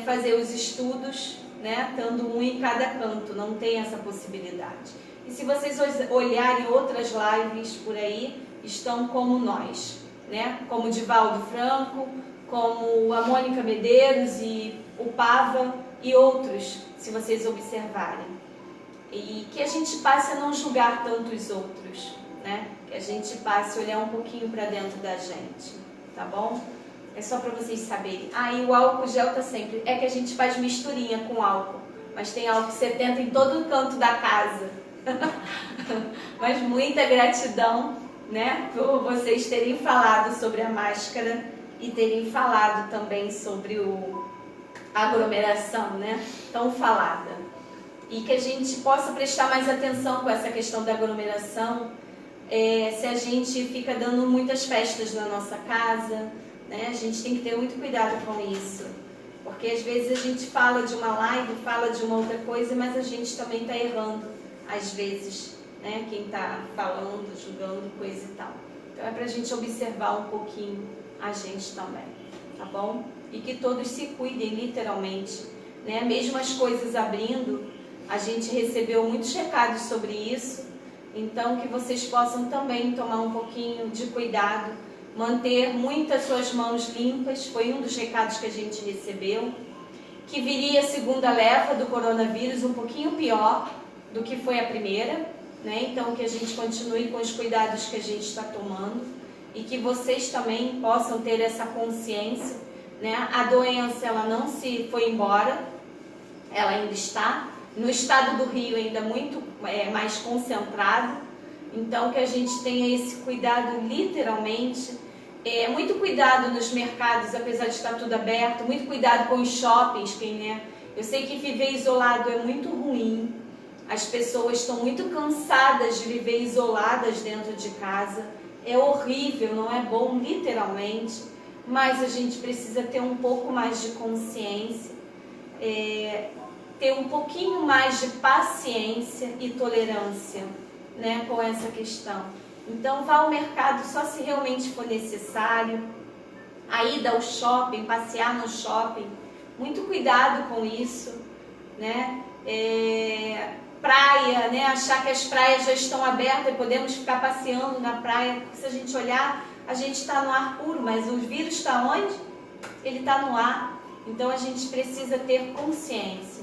fazer os estudos, né, estando um em cada canto, não tem essa possibilidade. E se vocês olharem outras lives por aí, estão como nós, né? Como o Divaldo Franco, como a Mônica Medeiros e o Pava e outros, se vocês observarem. E que a gente passe a não julgar tanto os outros, né? Que a gente passe a olhar um pouquinho para dentro da gente, tá bom? É só para vocês saberem. E o álcool gel tá sempre. É que a gente faz misturinha com álcool, mas tem álcool 70 em todo canto da casa. Mas muita gratidão, né, por vocês terem falado sobre a máscara e terem falado também sobre a aglomeração, né, tão falada. E que a gente possa prestar mais atenção com essa questão da aglomeração, se a gente fica dando muitas festas na nossa casa, né, a gente tem que ter muito cuidado com isso. Porque às vezes a gente fala de uma live, fala de uma outra coisa, mas a gente também está errando, às vezes, né? Quem está falando, julgando, coisa e tal. Então é para a gente observar um pouquinho a gente também, tá bom? E que todos se cuidem, literalmente, né? Mesmo as coisas abrindo, a gente recebeu muitos recados sobre isso, então que vocês possam também tomar um pouquinho de cuidado, manter muitas suas mãos limpas, foi um dos recados que a gente recebeu, que viria a segunda leva do coronavírus um pouquinho pior do que foi a primeira, né? Então que a gente continue com os cuidados que a gente está tomando e que vocês também possam ter essa consciência, né? A doença, ela não se foi embora, ela ainda está, no estado do Rio ainda muito mais concentrado, então que a gente tenha esse cuidado literalmente, muito cuidado nos mercados, apesar de estar tudo aberto, muito cuidado com os shoppings, né? Eu sei que viver isolado é muito ruim, as pessoas estão muito cansadas de viver isoladas dentro de casa, é horrível, não é bom literalmente, mas a gente precisa ter um pouco mais de consciência, ter um pouquinho mais de paciência e tolerância, né, com essa questão. Então vá ao mercado só se realmente for necessário, a ida ao shopping, passear no shopping, muito cuidado com isso, né? Praia, né? Achar que as praias já estão abertas e podemos ficar passeando na praia, porque se a gente olhar, a gente está no ar puro, mas o vírus está onde? Ele está no ar, então a gente precisa ter consciência,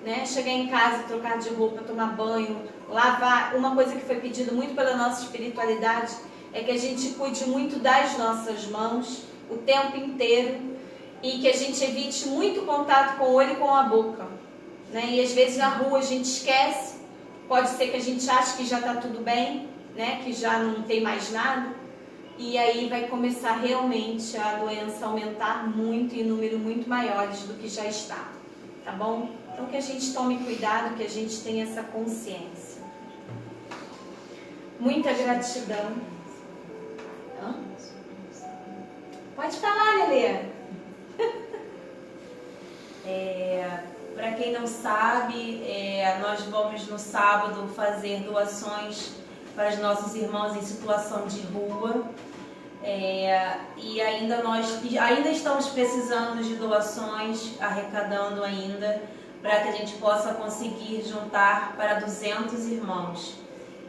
né? Chegar em casa, trocar de roupa, tomar banho, lavar. Uma coisa que foi pedido muito pela nossa espiritualidade é que a gente cuide muito das nossas mãos o tempo inteiro e que a gente evite muito contato com o olho e com a boca, né? E às vezes na rua a gente esquece, pode ser que a gente ache que já está tudo bem, né? Que já não tem mais nada, e aí vai começar realmente a doença aumentar muito em número muito maiores do que já está, tá bom? Então que a gente tome cuidado, que a gente tenha essa consciência. Muita gratidão. Pode falar, Lelê. Para quem não sabe, nós vamos no sábado fazer doações para os nossos irmãos em situação de rua. E ainda estamos precisando de doações, arrecadando ainda, para que a gente possa conseguir juntar para 200 irmãos.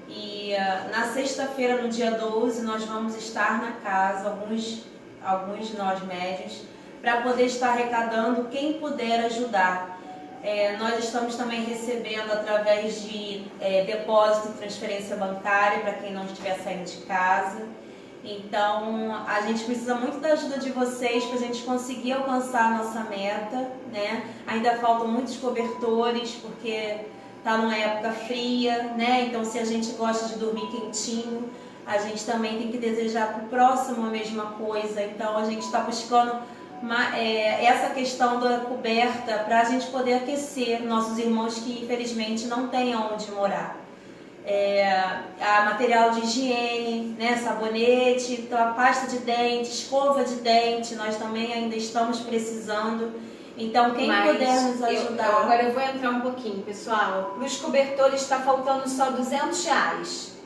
E na sexta-feira, no dia 12, nós vamos estar na casa, alguns de nós médios, para poder estar arrecadando quem puder ajudar. Nós estamos também recebendo através de depósito e transferência bancária para quem não estiver saindo de casa. Então, a gente precisa muito da ajuda de vocês para a gente conseguir alcançar a nossa meta, né? Ainda faltam muitos cobertores, porque tá numa época fria, né? Então, se a gente gosta de dormir quentinho, a gente também tem que desejar para o próximo a mesma coisa. Então, a gente está buscando essa questão da coberta para a gente poder aquecer nossos irmãos que, infelizmente, não têm onde morar. A material de higiene, né, sabonete, então a pasta de dente, escova de dente, nós também ainda estamos precisando. Então, quem puder nos ajudar. Agora eu vou entrar um pouquinho, pessoal. Para os cobertores está faltando só R$200.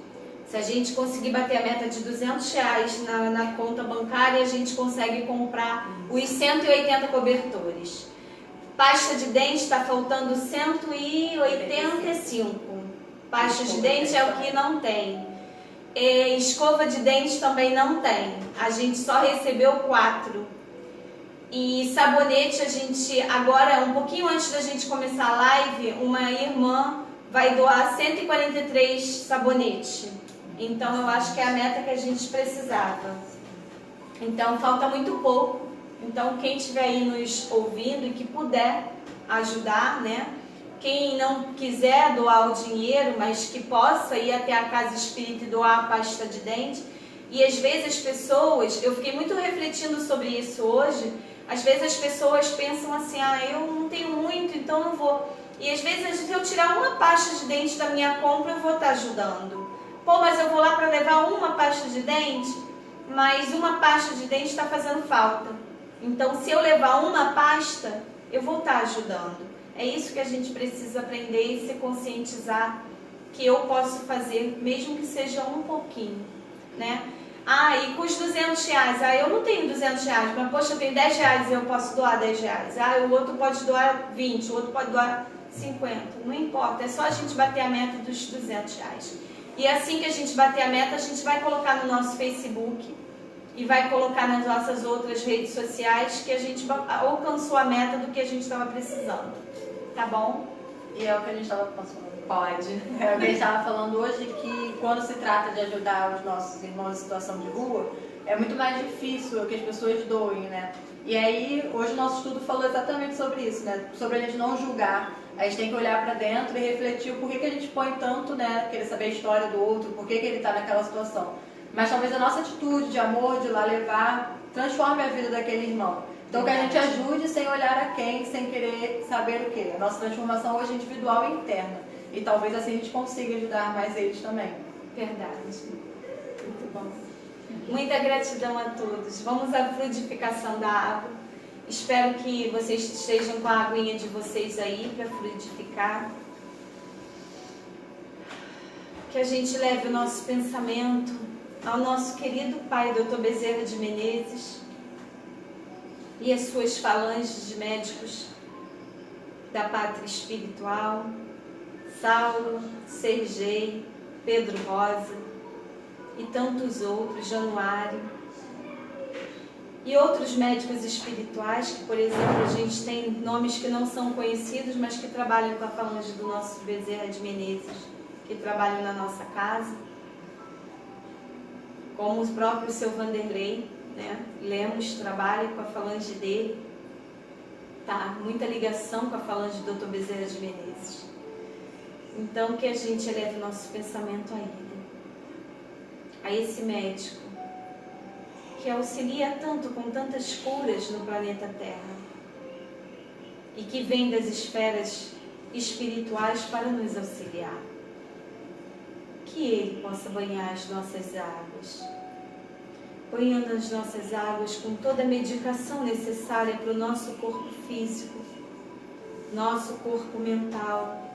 Se a gente conseguir bater a meta de R$200 na conta bancária, a gente consegue comprar os 180 cobertores. Pasta de dente está faltando 185. Pasta de dente é o que não tem. Escova de dente também não tem. A gente só recebeu 4. E sabonete, a gente, agora, um pouquinho antes da gente começar a live, uma irmã vai doar 143 sabonetes. Então, eu acho que é a meta que a gente precisava. Então, falta muito pouco. Então, quem estiver aí nos ouvindo e que puder ajudar, né? Quem não quiser doar o dinheiro, mas que possa ir até a Casa Espírita e doar a pasta de dente. E às vezes as pessoas, eu fiquei muito refletindo sobre isso hoje, às vezes as pessoas pensam assim, eu não tenho muito, então não vou. E às vezes se eu tirar uma pasta de dente da minha compra, eu vou estar ajudando. Pô, mas eu vou lá para levar uma pasta de dente, mas uma pasta de dente está fazendo falta. Então se eu levar uma pasta, eu vou estar ajudando. É isso que a gente precisa aprender e se conscientizar que eu posso fazer, mesmo que seja um pouquinho, né? E com os R$200, eu não tenho R$200, mas poxa, eu tenho R$10 e eu posso doar R$10. O outro pode doar 20, o outro pode doar 50, não importa, é só a gente bater a meta dos R$200. E assim que a gente bater a meta, a gente vai colocar no nosso Facebook e vai colocar nas nossas outras redes sociais que a gente alcançou a meta do que a gente estava precisando. Tá bom? E é o que a gente estava falando. Pode. É o que a gente estava falando hoje, que quando se trata de ajudar os nossos irmãos em situação de rua, é muito mais difícil que as pessoas doem, né? E aí, hoje o nosso estudo falou exatamente sobre isso, né? Sobre a gente não julgar. A gente tem que olhar para dentro e refletir o porquê que a gente põe tanto, né? Querer saber a história do outro, por que ele está naquela situação. Mas talvez a nossa atitude de amor, de ir lá levar, transforme a vida daquele irmão. Então que a gente ajude sem olhar a quem, sem querer saber o quê. A nossa transformação hoje é individual e interna. E talvez assim a gente consiga ajudar mais eles também. Verdade. Muito bom. Muita gratidão a todos. Vamos à fluidificação da água. Espero que vocês estejam com a aguinha de vocês aí para fluidificar. Que a gente leve o nosso pensamento ao nosso querido pai, Dr. Bezerra de Menezes, e as suas falanges de médicos da pátria espiritual, Saulo, Sergei, Pedro Rosa e tantos outros, Januário, e outros médicos espirituais que, por exemplo, a gente tem nomes que não são conhecidos, mas que trabalham com a falange do nosso Bezerra de Menezes, que trabalham na nossa casa, como o próprio seu Vanderlei, né? Lemos trabalha com a falange dele, tá? Muita ligação com a falange do Dr. Bezerra de Menezes. Então que a gente eleve o nosso pensamento a ele, a esse médico que auxilia tanto com tantas curas no planeta Terra e que vem das esferas espirituais para nos auxiliar. Que ele possa banhar as nossas águas, banhando as nossas águas com toda a medicação necessária para o nosso corpo físico, nosso corpo mental,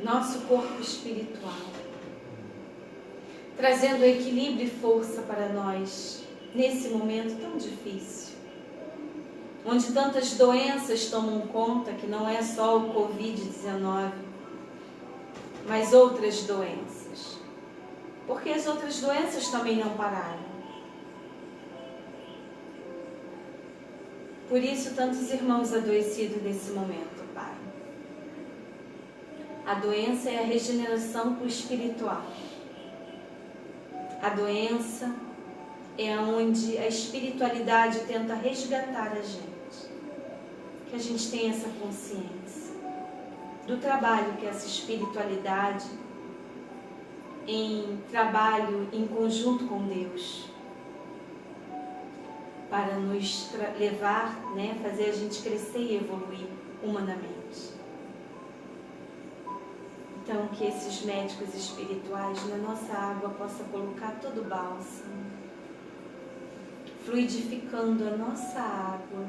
nosso corpo espiritual, trazendo equilíbrio e força para nós nesse momento tão difícil, onde tantas doenças tomam conta, que não é só o Covid-19, mas outras doenças, porque as outras doenças também não pararam. Por isso, tantos irmãos adoecidos nesse momento, Pai. A doença é a regeneração para o espiritual. A doença é onde a espiritualidade tenta resgatar a gente. Que a gente tenha essa consciência do trabalho que essa espiritualidade em trabalho em conjunto com Deus para nos levar, né, fazer a gente crescer e evoluir humanamente. Então, que esses médicos espirituais na nossa água possam colocar todo o bálsamo, fluidificando a nossa água,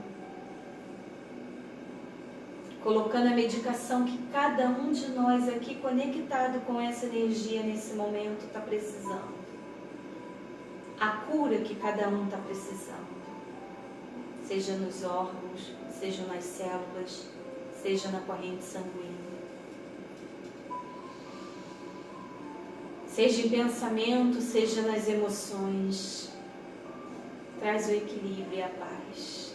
colocando a medicação que cada um de nós aqui conectado com essa energia nesse momento está precisando, a cura que cada um está precisando, seja nos órgãos, seja nas células, seja na corrente sanguínea, seja em pensamento, seja nas emoções. Traz o equilíbrio e a paz.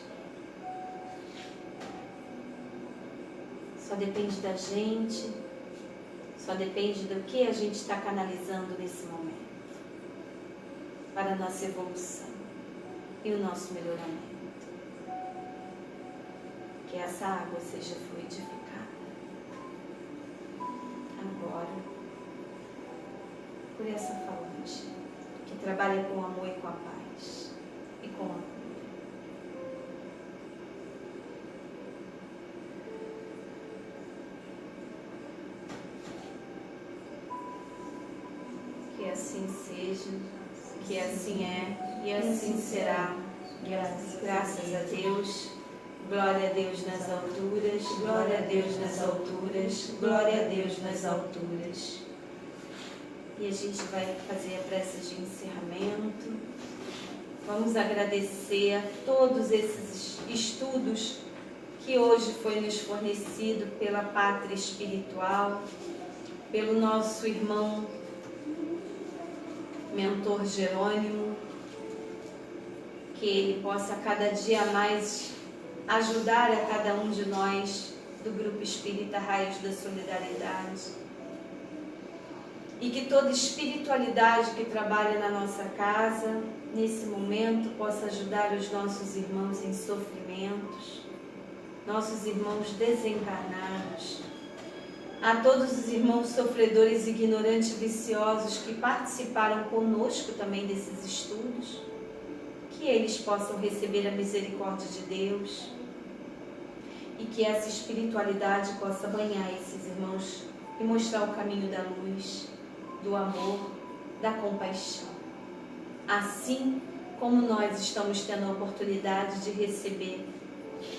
Só depende da gente, só depende do que a gente está canalizando nesse momento para a nossa evolução e o nosso melhoramento. Que essa água seja fluidificada agora por essa falange que trabalha com amor e com a paz e com a cura. Que assim seja, que assim é e assim será. Graças a Deus. Glória a Deus nas alturas, glória a Deus nas alturas, glória a Deus nas alturas. E a gente vai fazer a prece de encerramento. Vamos agradecer a todos esses estudos que hoje foi nos fornecido pela Pátria Espiritual, pelo nosso irmão mentor Jerônimo, que ele possa cada dia mais ajudar a cada um de nós do Grupo Espírita Raios da Solidariedade, e que toda espiritualidade que trabalha na nossa casa nesse momento possa ajudar os nossos irmãos em sofrimentos, nossos irmãos desencarnados, a todos os irmãos sofredores, ignorantes e viciosos que participaram conosco também desses estudos, que eles possam receber a misericórdia de Deus e que essa espiritualidade possa banhar esses irmãos e mostrar o caminho da luz, do amor, da compaixão. Assim como nós estamos tendo a oportunidade de receber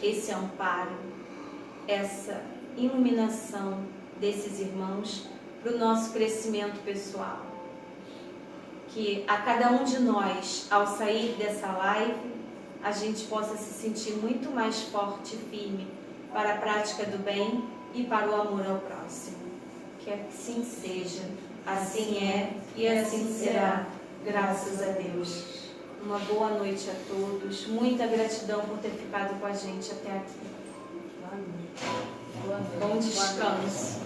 esse amparo, essa iluminação desses irmãos para o nosso crescimento pessoal. Que a cada um de nós, ao sair dessa live, a gente possa se sentir muito mais forte e firme para a prática do bem e para o amor ao próximo. Que assim seja, assim é e assim será, graças a Deus. Uma boa noite a todos, muita gratidão por ter ficado com a gente até aqui. Boa noite. Bom descanso.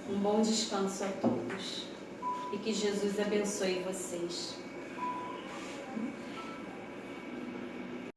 Um bom descanso a todos e que Jesus abençoe vocês.